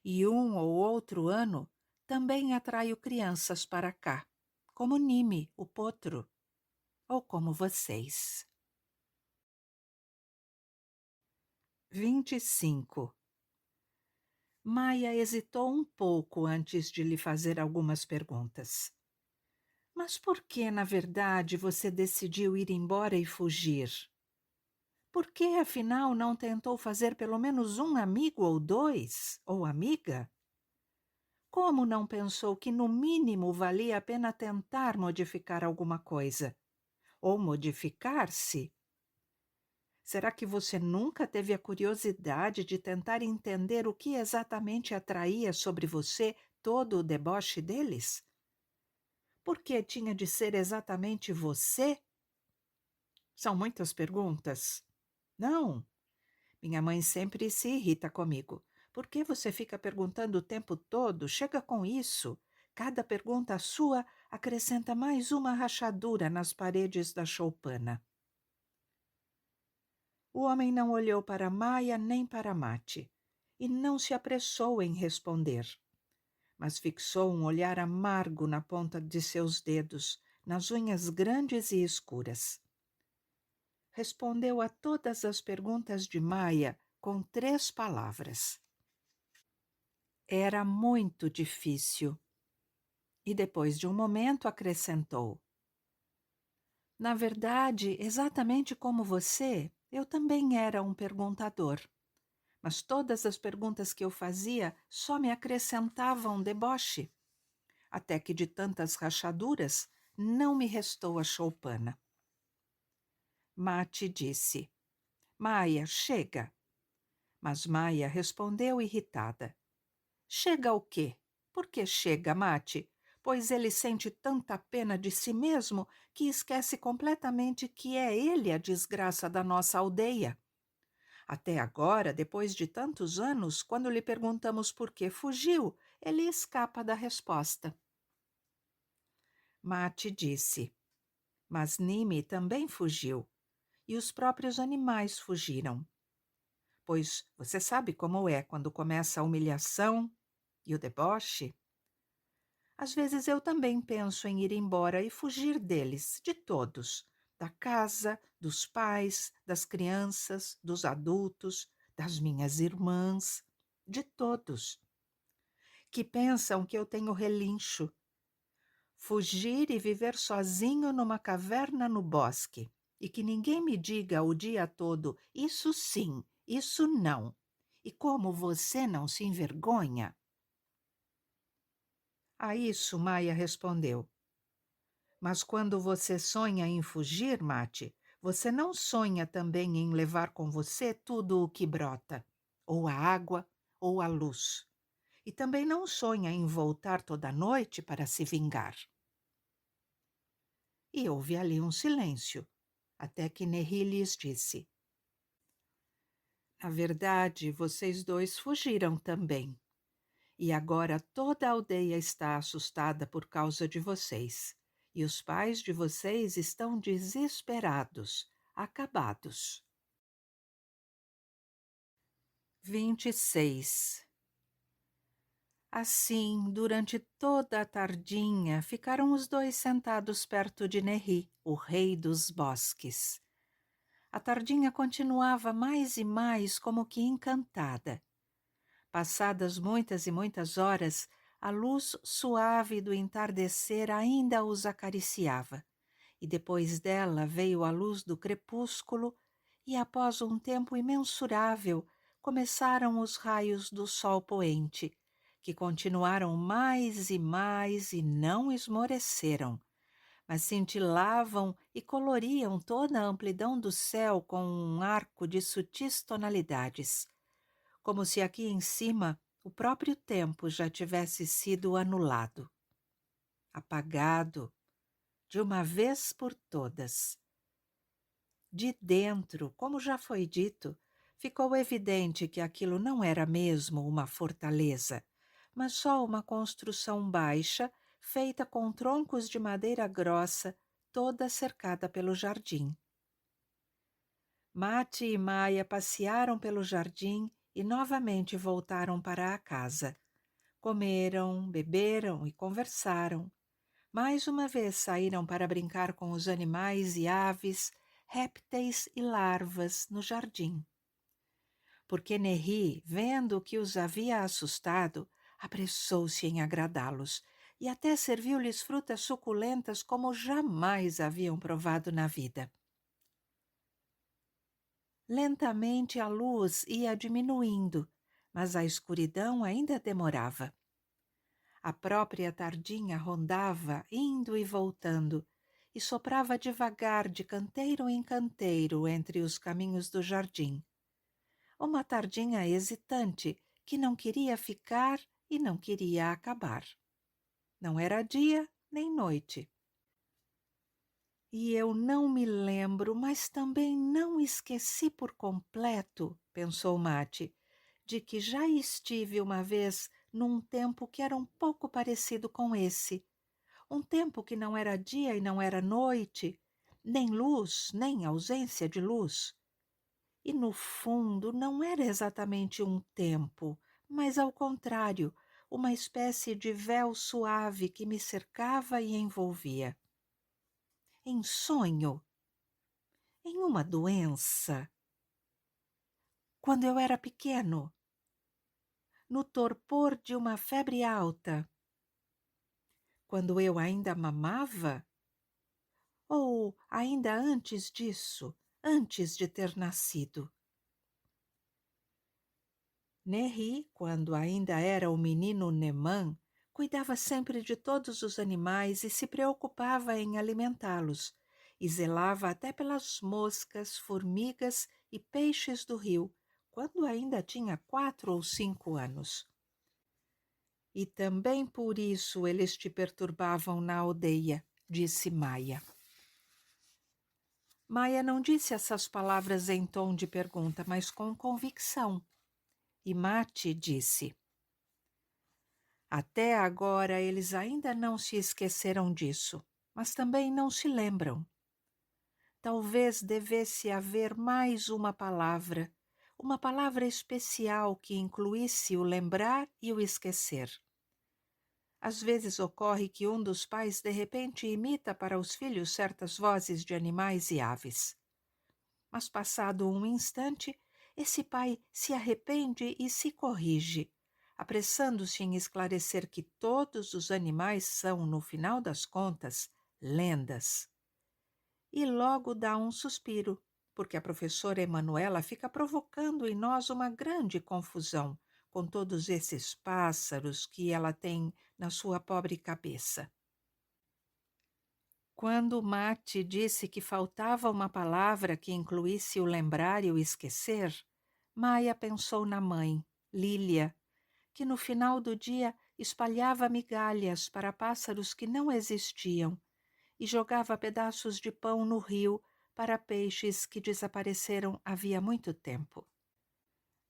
E um ou outro ano também atraio crianças para cá, como Nime, o potro, ou como vocês. 25. Maia hesitou um pouco antes de lhe fazer algumas perguntas. Mas por que, na verdade, você decidiu ir embora e fugir? Por que, afinal, não tentou fazer pelo menos um amigo ou dois, ou amiga? Como não pensou que, no mínimo, valia a pena tentar modificar alguma coisa? Ou modificar-se? Será que você nunca teve a curiosidade de tentar entender o que exatamente atraía sobre você todo o deboche deles? Por que tinha de ser exatamente você? São muitas perguntas? Não. Minha mãe sempre se irrita comigo. Por que você fica perguntando o tempo todo? Chega com isso. Cada pergunta sua acrescenta mais uma rachadura nas paredes da choupana. O homem não olhou para Maia nem para Mate e não se apressou em responder, mas fixou um olhar amargo na ponta de seus dedos, nas unhas grandes e escuras. Respondeu a todas as perguntas de Maia com 3 palavras. Era muito difícil. E depois de um momento acrescentou: Na verdade, exatamente como você, Eu também era um perguntador, mas todas as perguntas que eu fazia só me acrescentavam deboche, até que de tantas rachaduras não me restou a choupana. Mate disse: Maia, chega. Mas Maia respondeu irritada: Chega o quê? Por que chega, Mate? Pois ele sente tanta pena de si mesmo que esquece completamente que é ele a desgraça da nossa aldeia. Até agora, depois de tantos anos, quando lhe perguntamos por que fugiu, ele escapa da resposta. Mate disse: Mas Nime também fugiu, e os próprios animais fugiram. Pois você sabe como é quando começa a humilhação e o deboche? Às vezes eu também penso em ir embora e fugir deles, de todos, da casa, dos pais, das crianças, dos adultos, das minhas irmãs, de todos, que pensam que eu tenho relincho. Fugir e viver sozinho numa caverna no bosque, e que ninguém me diga o dia todo, isso sim, isso não. E como você não se envergonha? A isso Maia respondeu: Mas quando você sonha em fugir, Mate, você não sonha também em levar com você tudo o que brota, ou a água, ou a luz. E também não sonha em voltar toda noite para se vingar. E houve ali um silêncio, até que Nerri lhes disse: Na verdade, vocês dois fugiram também. E agora toda a aldeia está assustada por causa de vocês. E os pais de vocês estão desesperados, acabados. 26. Assim, durante toda a tardinha, ficaram os dois sentados perto de Nerri, o rei dos bosques. A tardinha continuava mais e mais como que encantada. Passadas muitas e muitas horas, a luz suave do entardecer ainda os acariciava, e depois dela veio a luz do crepúsculo, e após um tempo imensurável começaram os raios do sol poente, que continuaram mais e não esmoreceram, mas cintilavam e coloriam toda a amplidão do céu com um arco de sutis tonalidades, como se aqui em cima o próprio tempo já tivesse sido anulado, apagado, de uma vez por todas. De dentro, como já foi dito, ficou evidente que aquilo não era mesmo uma fortaleza, mas só uma construção baixa, feita com troncos de madeira grossa, toda cercada pelo jardim. Mate e Maia passearam pelo jardim e novamente voltaram para a casa. Comeram, beberam e conversaram. Mais uma vez saíram para brincar com os animais e aves, répteis e larvas no jardim. Porque Nerri, vendo o que os havia assustado, apressou-se em agradá-los e até serviu-lhes frutas suculentas como jamais haviam provado na vida. Lentamente a luz ia diminuindo, mas a escuridão ainda demorava. A própria tardinha rondava, indo e voltando, e soprava devagar de canteiro em canteiro entre os caminhos do jardim. Uma tardinha hesitante, que não queria ficar e não queria acabar. Não era dia nem noite. E eu não me lembro, mas também não esqueci por completo, pensou Mate, de que já estive uma vez num tempo que era um pouco parecido com esse. Um tempo que não era dia e não era noite, nem luz, nem ausência de luz. E no fundo não era exatamente um tempo, mas ao contrário, uma espécie de véu suave que me cercava e envolvia. Em sonho, em uma doença, quando eu era pequeno, no torpor de uma febre alta, quando eu ainda mamava, ou ainda antes disso, antes de ter nascido. Neri, quando ainda era o menino Neman, cuidava sempre de todos os animais e se preocupava em alimentá-los, e zelava até pelas moscas, formigas e peixes do rio, quando ainda tinha 4 ou 5 anos. E também por isso eles te perturbavam na aldeia, disse Maia. Maia não disse essas palavras em tom de pergunta, mas com convicção. E Mate disse: até agora eles ainda não se esqueceram disso, mas também não se lembram. Talvez devesse haver mais uma palavra especial que incluísse o lembrar e o esquecer. Às vezes ocorre que um dos pais de repente imita para os filhos certas vozes de animais e aves. Mas passado um instante, esse pai se arrepende e se corrige, apressando-se em esclarecer que todos os animais são, no final das contas, lendas. E logo dá um suspiro, porque a professora Emanuela fica provocando em nós uma grande confusão com todos esses pássaros que ela tem na sua pobre cabeça. Quando Mate disse que faltava uma palavra que incluísse o lembrar e o esquecer, Maia pensou na mãe, Lília, que no final do dia espalhava migalhas para pássaros que não existiam e jogava pedaços de pão no rio para peixes que desapareceram havia muito tempo.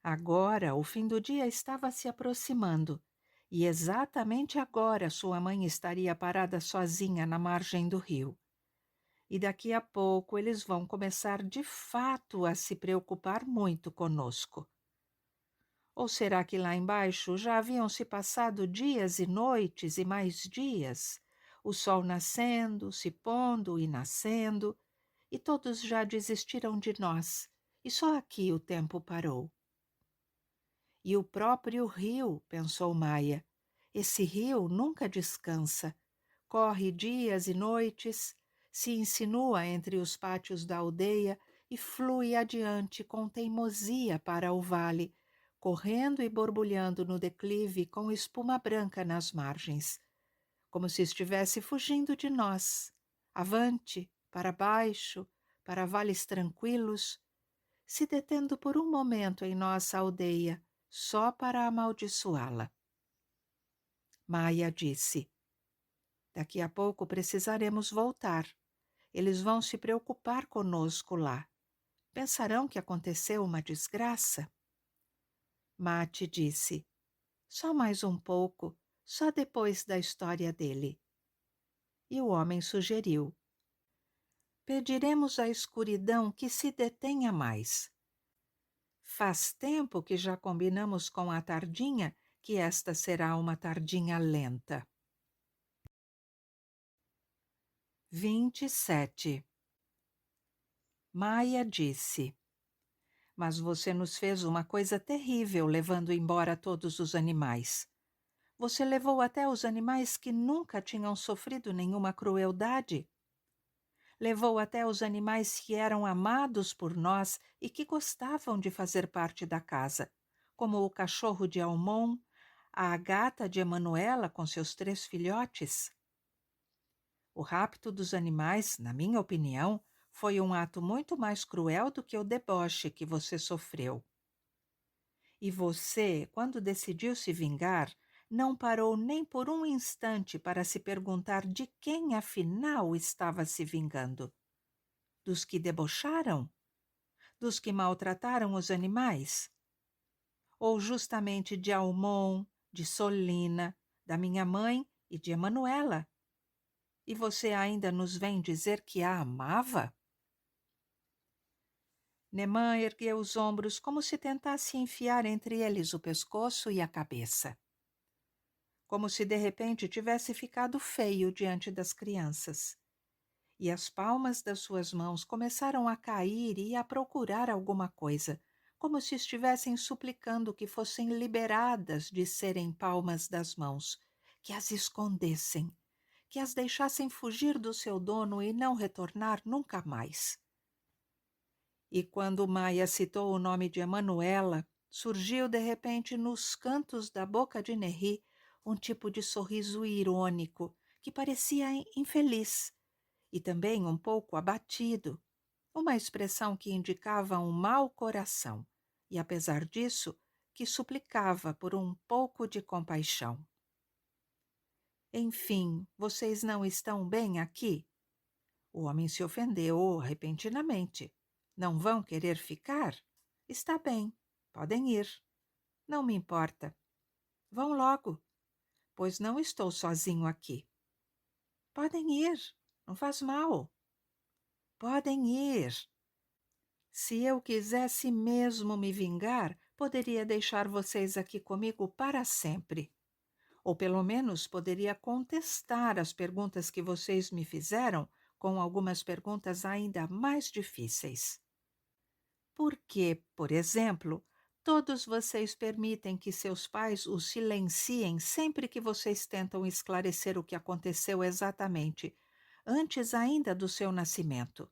Agora o fim do dia estava se aproximando, e exatamente agora sua mãe estaria parada sozinha na margem do rio. E daqui a pouco eles vão começar de fato a se preocupar muito conosco. Ou será que lá embaixo já haviam se passado dias e noites e mais dias, o sol nascendo, se pondo e nascendo, e todos já desistiram de nós, e só aqui o tempo parou? E o próprio rio, pensou Maia, esse rio nunca descansa, corre dias e noites, se insinua entre os pátios da aldeia e flui adiante com teimosia para o vale, correndo e borbulhando no declive com espuma branca nas margens, como se estivesse fugindo de nós, avante, para baixo, para vales tranquilos, se detendo por um momento em nossa aldeia, só para amaldiçoá-la. Maia disse: daqui a pouco precisaremos voltar. Eles vão se preocupar conosco lá. Pensarão que aconteceu uma desgraça? Mate disse: só mais um pouco, só depois da história dele. E o homem sugeriu: pediremos à escuridão que se detenha mais. Faz tempo que já combinamos com a tardinha que esta será uma tardinha lenta. 27. Maia disse: mas você nos fez uma coisa terrível levando embora todos os animais. Você levou até os animais que nunca tinham sofrido nenhuma crueldade. Levou até os animais que eram amados por nós e que gostavam de fazer parte da casa, como o cachorro de Almon, a gata de Emanuela com seus 3 filhotes. O rapto dos animais, na minha opinião, foi um ato muito mais cruel do que o deboche que você sofreu. E você, quando decidiu se vingar, não parou nem por um instante para se perguntar de quem afinal estava se vingando. Dos que debocharam? Dos que maltrataram os animais? Ou justamente de Almon, de Solina, da minha mãe e de Emanuela? E você ainda nos vem dizer que a amava? Neman ergueu os ombros como se tentasse enfiar entre eles o pescoço e a cabeça. Como se de repente tivesse ficado feio diante das crianças. E as palmas das suas mãos começaram a cair e a procurar alguma coisa, como se estivessem suplicando que fossem liberadas de serem palmas das mãos, que as escondessem, que as deixassem fugir do seu dono e não retornar nunca mais. E quando Maia citou o nome de Emanuela, surgiu de repente nos cantos da boca de Neri um tipo de sorriso irônico que parecia infeliz e também um pouco abatido, uma expressão que indicava um mau coração e, apesar disso, que suplicava por um pouco de compaixão. Enfim, vocês não estão bem aqui? O homem se ofendeu repentinamente. Não vão querer ficar? Está bem, podem ir. Não me importa. Vão logo, pois não estou sozinho aqui. Podem ir, não faz mal. Podem ir. Se eu quisesse mesmo me vingar, poderia deixar vocês aqui comigo para sempre. Ou pelo menos poderia contestar as perguntas que vocês me fizeram com algumas perguntas ainda mais difíceis. Por que, por exemplo, todos vocês permitem que seus pais os silenciem sempre que vocês tentam esclarecer o que aconteceu exatamente, antes ainda do seu nascimento?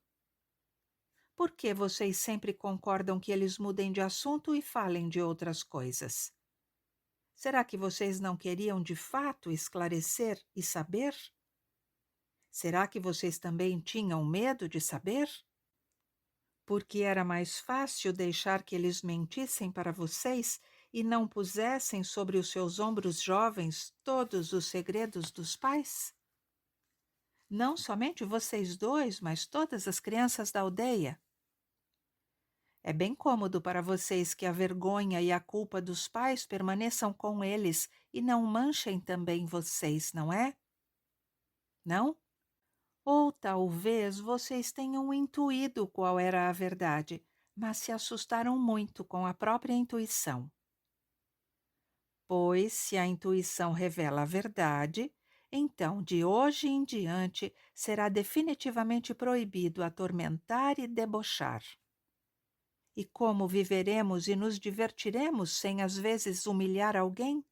Por que vocês sempre concordam que eles mudem de assunto e falem de outras coisas? Será que vocês não queriam de fato esclarecer e saber? Será que vocês também tinham medo de saber? Porque era mais fácil deixar que eles mentissem para vocês e não pusessem sobre os seus ombros jovens todos os segredos dos pais? Não somente vocês dois, mas todas as crianças da aldeia. É bem cômodo para vocês que a vergonha e a culpa dos pais permaneçam com eles e não manchem também vocês, não é? Não? Ou talvez vocês tenham intuído qual era a verdade, mas se assustaram muito com a própria intuição. Pois, se a intuição revela a verdade, então, de hoje em diante, será definitivamente proibido atormentar e debochar. E como viveremos e nos divertiremos sem às vezes humilhar alguém?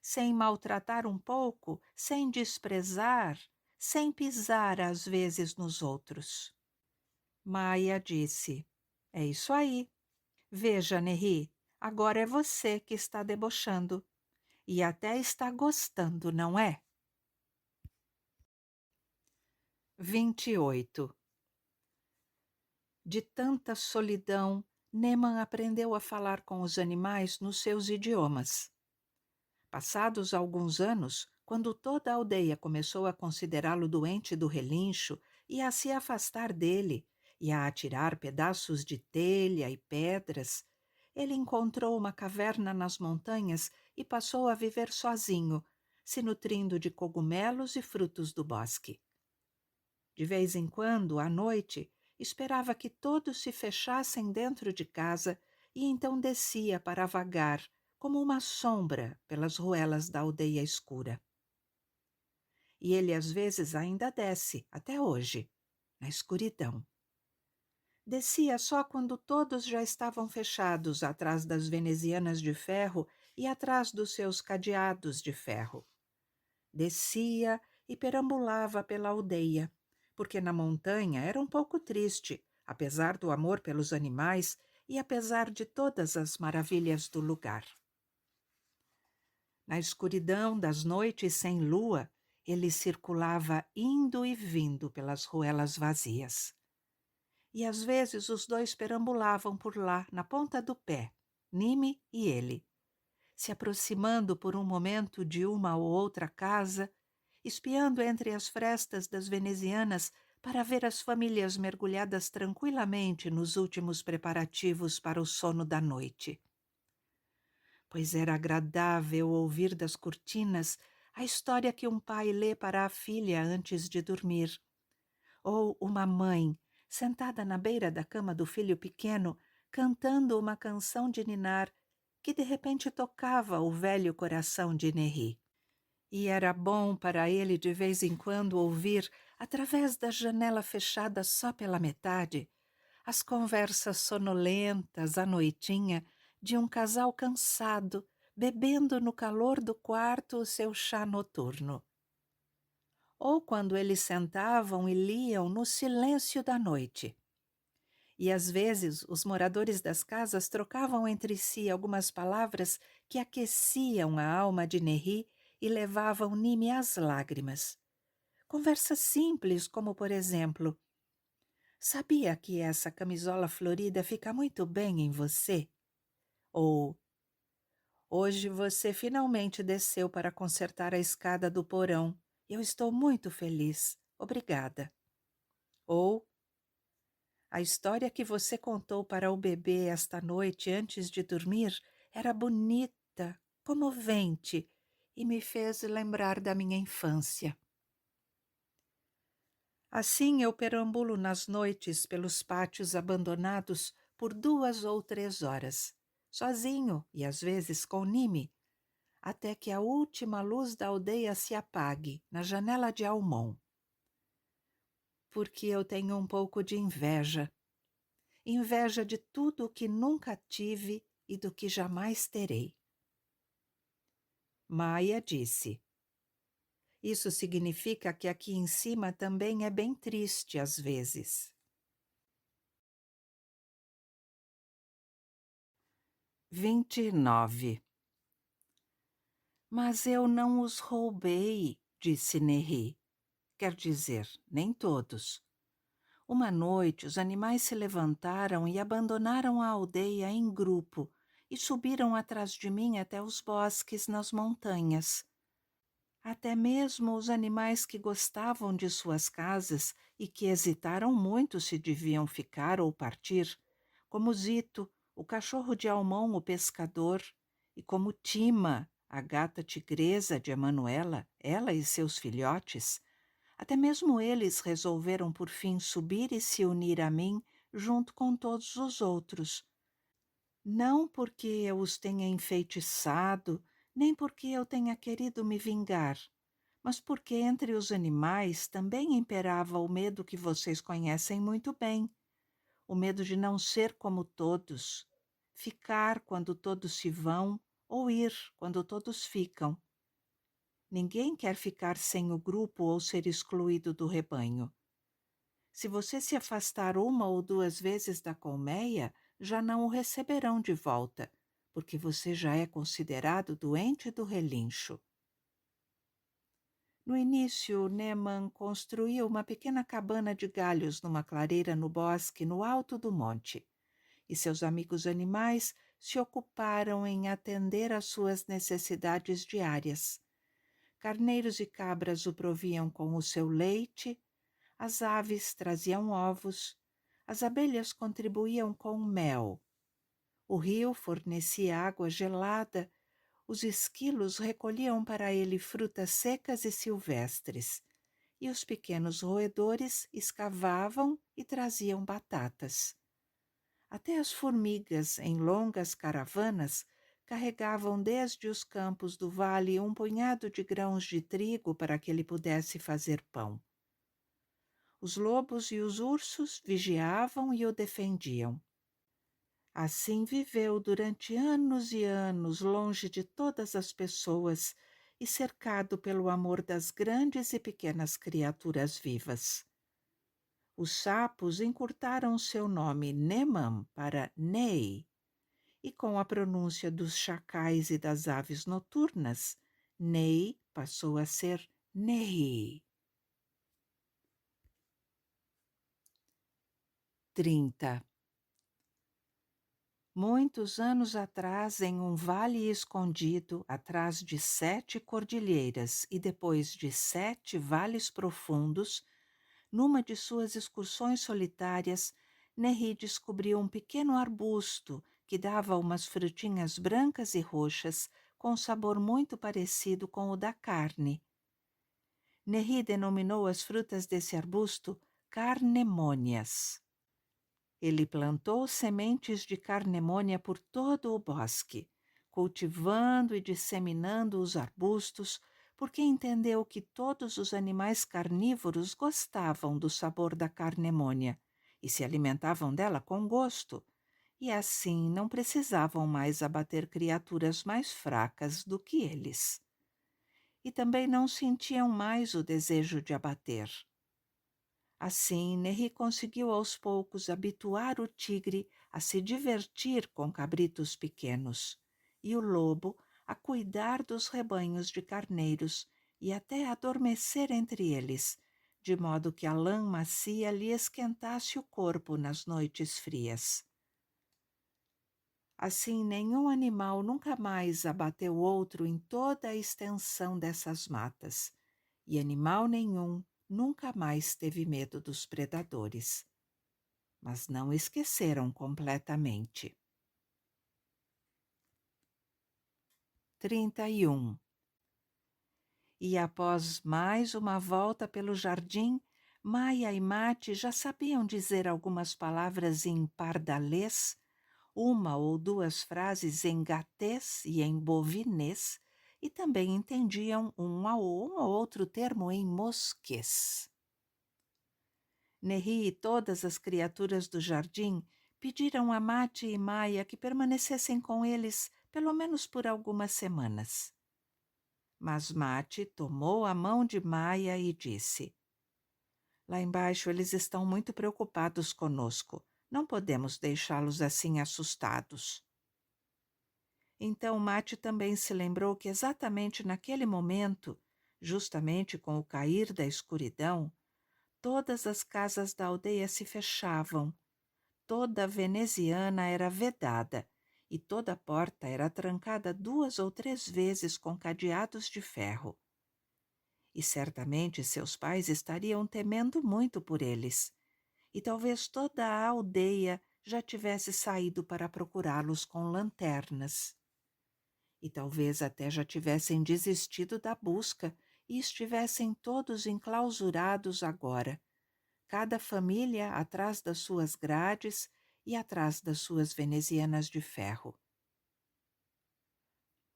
Sem maltratar um pouco, sem desprezar, sem pisar às vezes nos outros. Maia disse: É isso aí. Veja, Neri, agora é você que está debochando. E até está gostando, não é? 28. De tanta solidão, Neman aprendeu a falar com os animais nos seus idiomas. Passados alguns anos, quando toda a aldeia começou a considerá-lo doente do relincho e a se afastar dele, e a atirar pedaços de telha e pedras, ele encontrou uma caverna nas montanhas e passou a viver sozinho, se nutrindo de cogumelos e frutos do bosque. De vez em quando, à noite, esperava que todos se fechassem dentro de casa e então descia para vagar, como uma sombra, pelas ruelas da aldeia escura. E ele às vezes ainda desce, até hoje, na escuridão. Descia só quando todos já estavam fechados atrás das venezianas de ferro e atrás dos seus cadeados de ferro. Descia e perambulava pela aldeia, porque na montanha era um pouco triste, apesar do amor pelos animais e apesar de todas as maravilhas do lugar. Na escuridão das noites sem lua, ele circulava indo e vindo pelas ruelas vazias. E às vezes os dois perambulavam por lá, na ponta do pé, Nime e ele, se aproximando por um momento de uma ou outra casa, espiando entre as frestas das venezianas para ver as famílias mergulhadas tranquilamente nos últimos preparativos para o sono da noite. Pois era agradável ouvir das cortinas a história que um pai lê para a filha antes de dormir, ou uma mãe, sentada na beira da cama do filho pequeno, cantando uma canção de ninar que de repente tocava o velho coração de Neri. E era bom para ele de vez em quando ouvir, através da janela fechada só pela metade, as conversas sonolentas à noitinha de um casal cansado, bebendo no calor do quarto o seu chá noturno. Ou quando eles sentavam e liam no silêncio da noite. E às vezes os moradores das casas trocavam entre si algumas palavras que aqueciam a alma de Neri e levavam Nime às lágrimas. Conversas simples, como por exemplo: sabia que essa camisola florida fica muito bem em você? Ou hoje você finalmente desceu para consertar a escada do porão. Eu estou muito feliz. Obrigada. Ou a história que você contou para o bebê esta noite antes de dormir era bonita, comovente e me fez lembrar da minha infância. Assim eu perambulo nas noites pelos pátios abandonados por 2 ou 3 horas, sozinho e às vezes com Nime, até que a última luz da aldeia se apague na janela de Almon. Porque eu tenho um pouco de inveja. Inveja de tudo o que nunca tive e do que jamais terei. Maia disse: isso significa que aqui em cima também é bem triste às vezes. 29. Mas eu não os roubei, disse Neri. Quer dizer, nem todos. Uma noite os animais se levantaram e abandonaram a aldeia em grupo e subiram atrás de mim até os bosques nas montanhas. Até mesmo os animais que gostavam de suas casas e que hesitaram muito se deviam ficar ou partir, como Zito, o cachorro de Almon, o pescador, e como Tima, a gata tigresa de Emanuela, ela e seus filhotes, até mesmo eles resolveram por fim subir e se unir a mim junto com todos os outros. Não porque eu os tenha enfeitiçado, nem porque eu tenha querido me vingar, mas porque entre os animais também imperava o medo que vocês conhecem muito bem, o medo de não ser como todos, ficar quando todos se vão ou ir quando todos ficam. Ninguém quer ficar sem o grupo ou ser excluído do rebanho. Se você se afastar 1 ou 2 vezes da colmeia, já não o receberão de volta, porque você já é considerado doente do relincho. No início, Neman construiu uma pequena cabana de galhos numa clareira no bosque no alto do monte, e seus amigos animais se ocuparam em atender às suas necessidades diárias. Carneiros e cabras o proviam com o seu leite, as aves traziam ovos, as abelhas contribuíam com mel. O rio fornecia água gelada, os esquilos recolhiam para ele frutas secas e silvestres, e os pequenos roedores escavavam e traziam batatas. Até as formigas, em longas caravanas, carregavam desde os campos do vale um punhado de grãos de trigo para que ele pudesse fazer pão. Os lobos e os ursos vigiavam e o defendiam. Assim viveu durante anos e anos, longe de todas as pessoas e cercado pelo amor das grandes e pequenas criaturas vivas. Os sapos encurtaram seu nome Neman para Nei, e com a pronúncia dos chacais e das aves noturnas, Nei passou a ser Nei. 30. Muitos anos atrás, em um vale escondido, atrás de 7 cordilheiras e depois de 7 vales profundos, numa de suas excursões solitárias, Neri descobriu um pequeno arbusto que dava umas frutinhas brancas e roxas, com sabor muito parecido com o da carne. Neri denominou as frutas desse arbusto carnemônias. Ele plantou sementes de carnemônia por todo o bosque, cultivando e disseminando os arbustos, porque entendeu que todos os animais carnívoros gostavam do sabor da carnemônia e se alimentavam dela com gosto, e assim não precisavam mais abater criaturas mais fracas do que eles. E também não sentiam mais o desejo de abater. Assim, Neri conseguiu aos poucos habituar o tigre a se divertir com cabritos pequenos, e o lobo a cuidar dos rebanhos de carneiros e até adormecer entre eles, de modo que a lã macia lhe esquentasse o corpo nas noites frias. Assim, nenhum animal nunca mais abateu outro em toda a extensão dessas matas, e animal nenhum nunca mais teve medo dos predadores. Mas não esqueceram completamente. 31. E após mais uma volta pelo jardim, Maia e Mate já sabiam dizer algumas palavras em pardalês, uma ou duas frases em gatês e em bovinês, e também entendiam um ou outro termo em mosquês. Neri e todas as criaturas do jardim pediram a Mate e Maia que permanecessem com eles pelo menos por algumas semanas. Mas Mate tomou a mão de Maia e disse: Lá embaixo eles estão muito preocupados conosco. Não podemos deixá-los assim assustados. Então Mate também se lembrou que exatamente naquele momento, justamente com o cair da escuridão, todas as casas da aldeia se fechavam, toda a veneziana era vedada e toda a porta era trancada 2 ou 3 vezes com cadeados de ferro. E certamente seus pais estariam temendo muito por eles, e talvez toda a aldeia já tivesse saído para procurá-los com lanternas. E talvez até já tivessem desistido da busca e estivessem todos enclausurados agora, cada família atrás das suas grades e atrás das suas venezianas de ferro.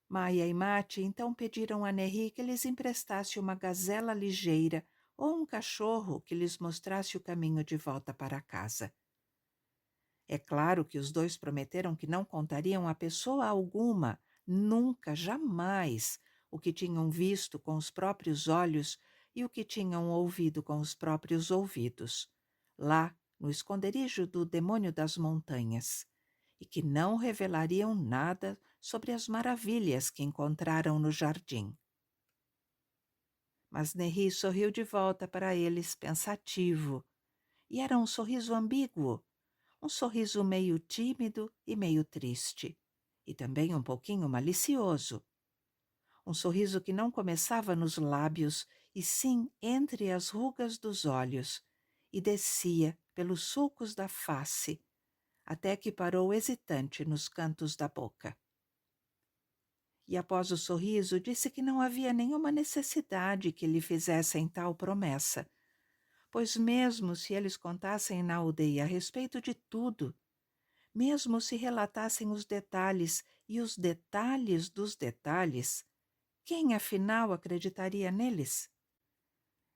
Maia e Mate então pediram a Neri que lhes emprestasse uma gazela ligeira ou um cachorro que lhes mostrasse o caminho de volta para casa. É claro que os dois prometeram que não contariam a pessoa alguma, nunca, jamais, o que tinham visto com os próprios olhos e o que tinham ouvido com os próprios ouvidos, lá no esconderijo do demônio das montanhas, e que não revelariam nada sobre as maravilhas que encontraram no jardim. Mas Neri sorriu de volta para eles pensativo, e era um sorriso ambíguo, um sorriso meio tímido e meio triste, e também um pouquinho malicioso. Um sorriso que não começava nos lábios, e sim entre as rugas dos olhos, e descia pelos sulcos da face, até que parou hesitante nos cantos da boca. E após o sorriso disse que não havia nenhuma necessidade que lhe fizessem tal promessa, pois mesmo se eles contassem na aldeia a respeito de tudo, mesmo se relatassem os detalhes e os detalhes dos detalhes, quem afinal acreditaria neles?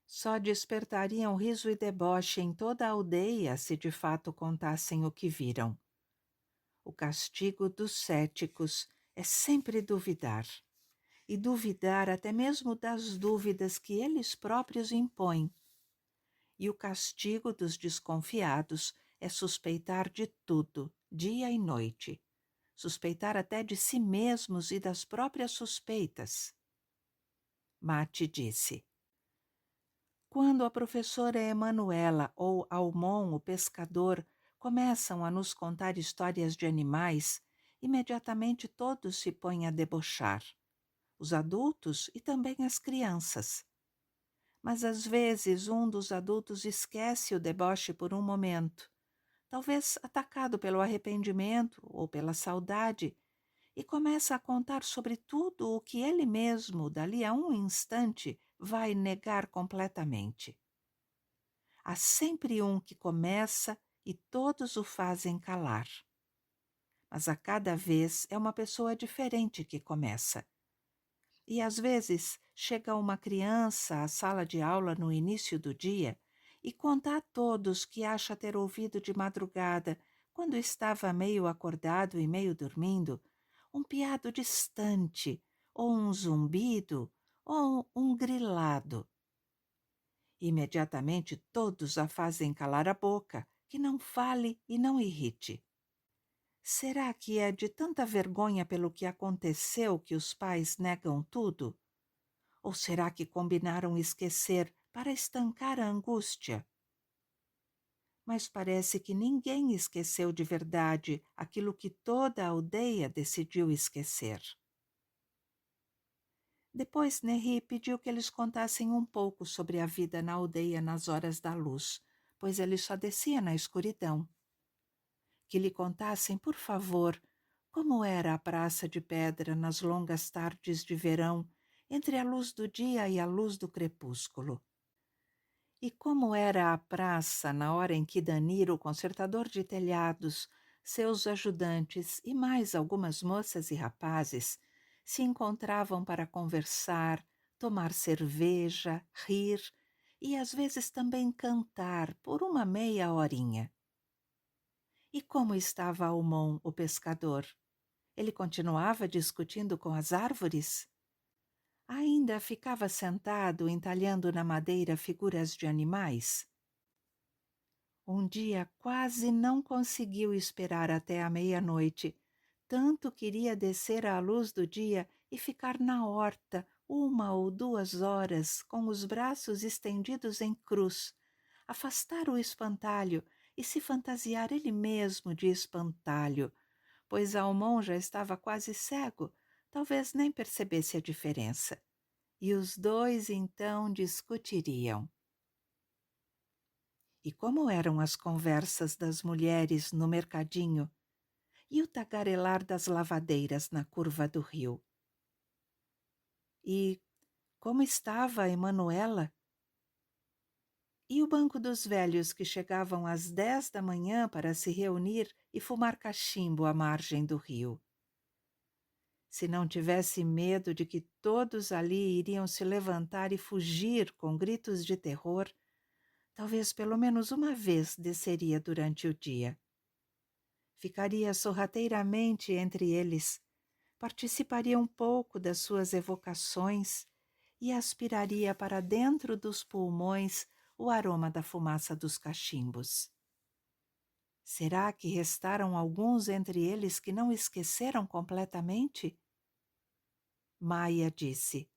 Só despertariam riso e deboche em toda a aldeia se de fato contassem o que viram. O castigo dos céticos é sempre duvidar, e duvidar até mesmo das dúvidas que eles próprios impõem. E o castigo dos desconfiados é suspeitar de tudo, dia e noite, suspeitar até de si mesmos e das próprias suspeitas. Mate disse: Quando a professora Emanuela ou Almon, o pescador, começam a nos contar histórias de animais, imediatamente todos se põem a debochar, os adultos e também as crianças. Mas às vezes um dos adultos esquece o deboche por um momento, talvez atacado pelo arrependimento ou pela saudade, e começa a contar sobre tudo o que ele mesmo, dali a um instante, vai negar completamente. Há sempre um que começa e todos o fazem calar. Mas a cada vez é uma pessoa diferente que começa. E às vezes chega uma criança à sala de aula no início do dia e conta a todos que acha ter ouvido de madrugada, quando estava meio acordado e meio dormindo, um piado distante, ou um zumbido, ou um grilado. Imediatamente todos a fazem calar a boca, que não fale e não irrite. Será que é de tanta vergonha pelo que aconteceu que os pais negam tudo? Ou será que combinaram esquecer para estancar a angústia? Mas parece que ninguém esqueceu de verdade aquilo que toda a aldeia decidiu esquecer. Depois Neri pediu que eles contassem um pouco sobre a vida na aldeia nas horas da luz, pois ele só descia na escuridão. Que lhe contassem, por favor, como era a praça de pedra nas longas tardes de verão, entre a luz do dia e a luz do crepúsculo. E como era a praça na hora em que Danilo, o consertador de telhados, seus ajudantes e mais algumas moças e rapazes se encontravam para conversar, tomar cerveja, rir e às vezes também cantar por uma meia horinha. E como estava Almon, o pescador? Ele continuava discutindo com as árvores? Ainda ficava sentado entalhando na madeira figuras de animais? Um dia quase não conseguiu esperar até a meia-noite. Tanto queria descer à luz do dia e ficar na horta 1 ou 2 horas com os braços estendidos em cruz, afastar o espantalho e se fantasiar ele mesmo de espantalho, pois Almon já estava quase cego, talvez nem percebesse a diferença. E os dois então discutiriam. E como eram as conversas das mulheres no mercadinho e o tagarelar das lavadeiras na curva do rio? E como estava a Emanuela? E o banco dos velhos que chegavam às 10 da manhã para se reunir e fumar cachimbo à margem do rio? Se não tivesse medo de que todos ali iriam se levantar e fugir com gritos de terror, talvez pelo menos uma vez desceria durante o dia. Ficaria sorrateiramente entre eles, participaria um pouco das suas evocações e aspiraria para dentro dos pulmões o aroma da fumaça dos cachimbos. Será que restaram alguns entre eles que não esqueceram completamente? Maia disse: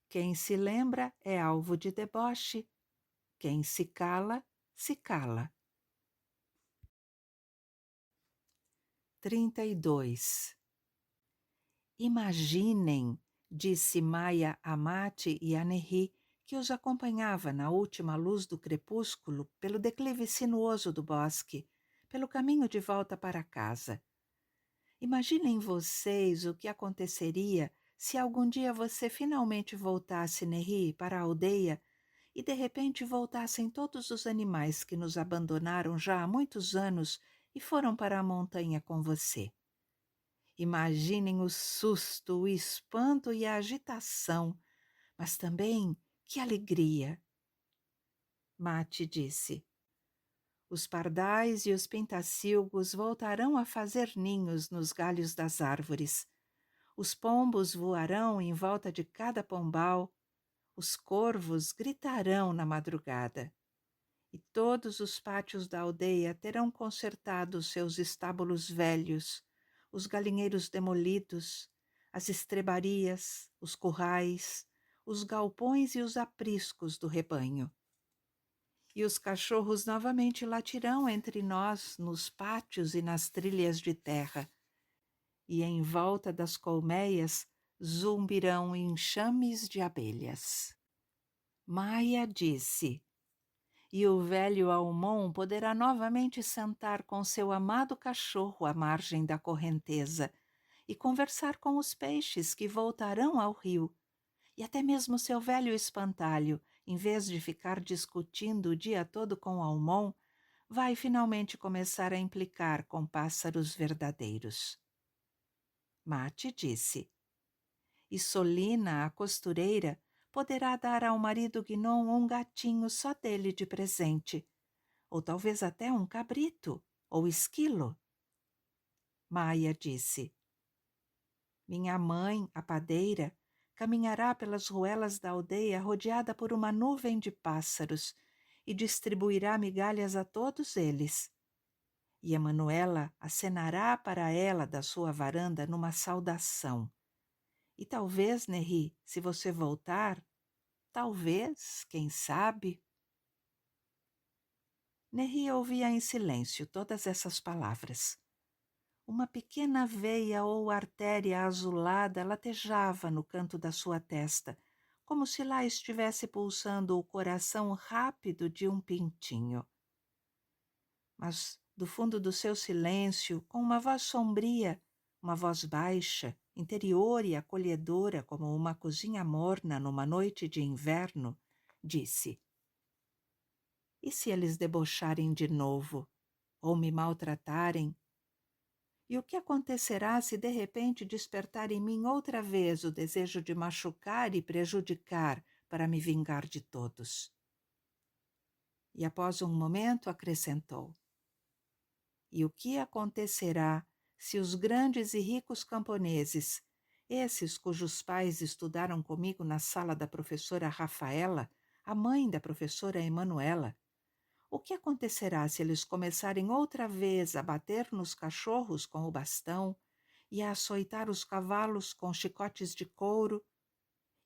quem se lembra é alvo de deboche, quem se cala, se cala. 32. Imaginem, disse Maia a Mate e a Neri, que os acompanhava na última luz do crepúsculo pelo declive sinuoso do bosque, pelo caminho de volta para casa. Imaginem vocês o que aconteceria se algum dia você finalmente voltasse, Neri, para a aldeia e de repente voltassem todos os animais que nos abandonaram já há muitos anos e foram para a montanha com você. Imaginem o susto, o espanto e a agitação, mas também que alegria. Mate disse: os pardais e os pentacilgos voltarão a fazer ninhos nos galhos das árvores. Os pombos voarão em volta de cada pombal. Os corvos gritarão na madrugada. E todos os pátios da aldeia terão consertado seus estábulos velhos, os galinheiros demolidos, as estrebarias, os currais, os galpões e os apriscos do rebanho. E os cachorros novamente latirão entre nós nos pátios e nas trilhas de terra, e em volta das colmeias zumbirão enxames de abelhas. Maia disse: e o velho Almon poderá novamente sentar com seu amado cachorro à margem da correnteza e conversar com os peixes que voltarão ao rio, e até mesmo seu velho espantalho, em vez de ficar discutindo o dia todo com Almon, vai finalmente começar a implicar com pássaros verdadeiros. Mate disse: e Solina, a costureira, poderá dar ao marido Guinon um gatinho só dele de presente, ou talvez até um cabrito, ou esquilo. Maia disse: minha mãe, a padeira, caminhará pelas ruelas da aldeia rodeada por uma nuvem de pássaros e distribuirá migalhas a todos eles. E Emanuela acenará para ela da sua varanda numa saudação. E talvez, Neri, se você voltar, talvez, quem sabe... Neri ouvia em silêncio todas essas palavras. Uma pequena veia ou artéria azulada latejava no canto da sua testa, como se lá estivesse pulsando o coração rápido de um pintinho. Mas, do fundo do seu silêncio, com uma voz sombria, uma voz baixa, interior e acolhedora como uma cozinha morna numa noite de inverno, disse: E se eles debocharem de novo, ou me maltratarem? E o que acontecerá se de repente despertar em mim outra vez o desejo de machucar e prejudicar para me vingar de todos? E após um momento acrescentou: E o que acontecerá se os grandes e ricos camponeses, esses cujos pais estudaram comigo na sala da professora Rafaela, a mãe da professora Emanuela, o que acontecerá se eles começarem outra vez a bater nos cachorros com o bastão e a açoitar os cavalos com chicotes de couro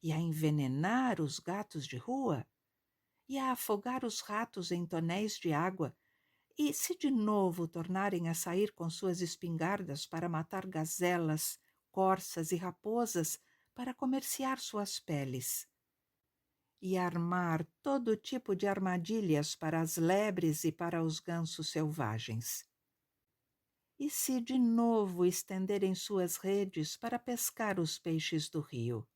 e a envenenar os gatos de rua e a afogar os ratos em tonéis de água e se de novo tornarem a sair com suas espingardas para matar gazelas, corças e raposas para comerciar suas peles? E armar todo tipo de armadilhas para as lebres e para os gansos selvagens. E se de novo estenderem suas redes para pescar os peixes do rio?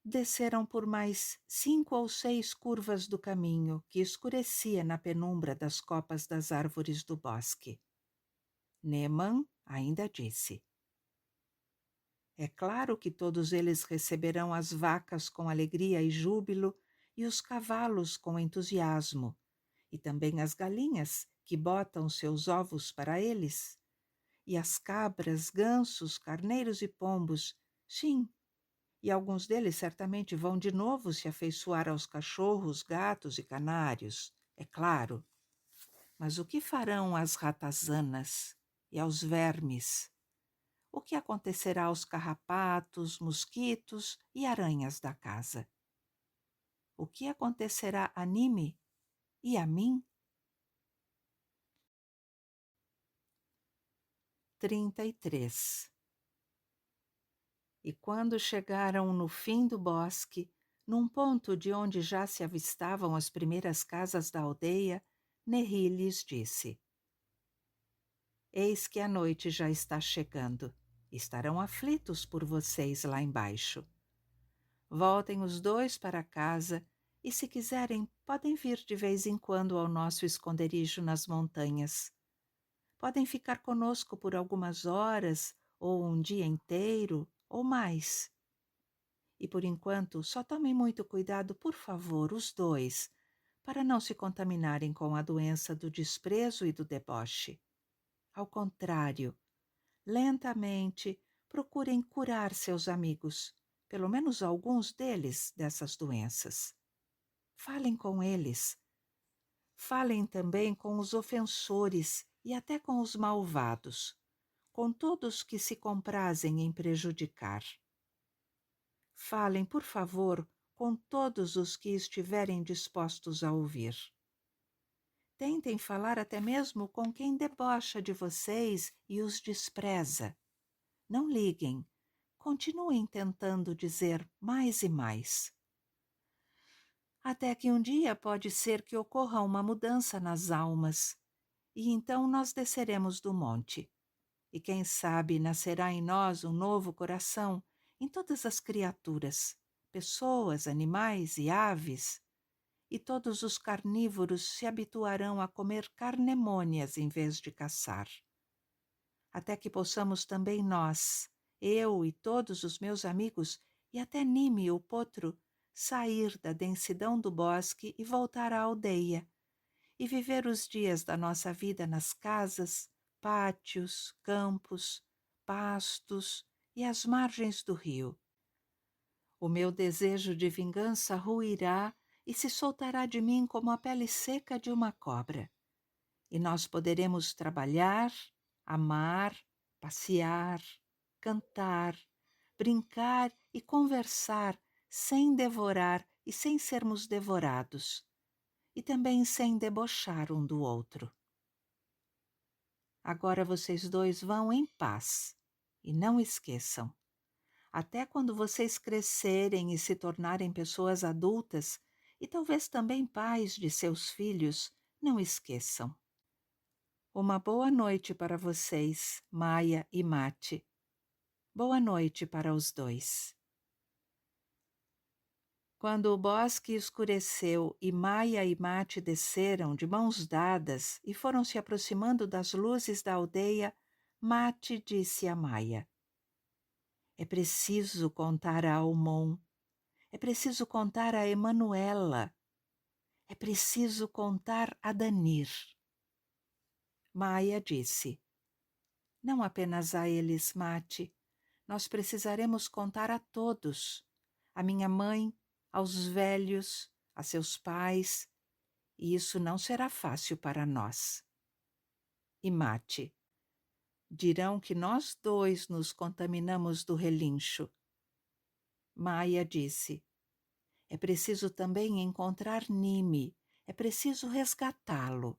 Desceram por mais 5 ou 6 curvas do caminho que escurecia na penumbra das copas das árvores do bosque. Neeman ainda disse: É claro que todos eles receberão as vacas com alegria e júbilo e os cavalos com entusiasmo, e também as galinhas que botam seus ovos para eles, e as cabras, gansos, carneiros e pombos, sim, e alguns deles certamente vão de novo se afeiçoar aos cachorros, gatos e canários, é claro. Mas o que farão as ratazanas e aos vermes? O que acontecerá aos carrapatos, mosquitos e aranhas da casa? O que acontecerá a Nimi e a mim? 33. E quando chegaram no fim do bosque, num ponto de onde já se avistavam as primeiras casas da aldeia, Neri lhes disse: Eis que a noite já está chegando. Estarão aflitos por vocês lá embaixo. Voltem os dois para casa e, se quiserem, podem vir de vez em quando ao nosso esconderijo nas montanhas. Podem ficar conosco por algumas horas, ou um dia inteiro, ou mais. E por enquanto, só tomem muito cuidado, por favor, os dois, para não se contaminarem com a doença do desprezo e do deboche. Ao contrário, lentamente procurem curar seus amigos, pelo menos alguns deles, dessas doenças. Falem com eles. Falem também com os ofensores e até com os malvados, com todos que se comprazem em prejudicar. Falem, por favor, com todos os que estiverem dispostos a ouvir. Tentem falar até mesmo com quem debocha de vocês e os despreza. Não liguem, continuem tentando dizer mais e mais. Até que um dia pode ser que ocorra uma mudança nas almas, e então nós desceremos do monte. E quem sabe nascerá em nós um novo coração, em todas as criaturas, pessoas, animais e aves, e todos os carnívoros se habituarão a comer carnemônias em vez de caçar. Até que possamos também nós, eu e todos os meus amigos, e até Nimi, o potro, sair da densidão do bosque e voltar à aldeia, e viver os dias da nossa vida nas casas, pátios, campos, pastos e às margens do rio. O meu desejo de vingança ruirá e se soltará de mim como a pele seca de uma cobra. E nós poderemos trabalhar, amar, passear, cantar, brincar e conversar sem devorar e sem sermos devorados, e também sem debochar um do outro. Agora vocês dois vão em paz e não esqueçam, até quando vocês crescerem e se tornarem pessoas adultas e talvez também pais de seus filhos, não esqueçam. Uma boa noite para vocês, Maia e Mate. Boa noite para os dois. Quando o bosque escureceu e Maia e Mate desceram de mãos dadas e foram se aproximando das luzes da aldeia, Mate disse a Maia: é preciso contar a Almon, é preciso contar a Emanuela, é preciso contar a Danir. Maia disse: não apenas a eles, Mate, nós precisaremos contar a todos, a minha mãe, aos velhos, a seus pais, e isso não será fácil para nós. E Mate: dirão que nós dois nos contaminamos do relincho. Maia disse: é preciso também encontrar Nime, é preciso resgatá-lo.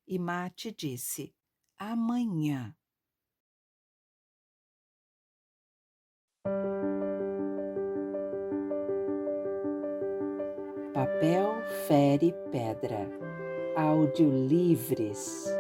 E Mate disse: amanhã. Papel fere pedra. Audiolivres.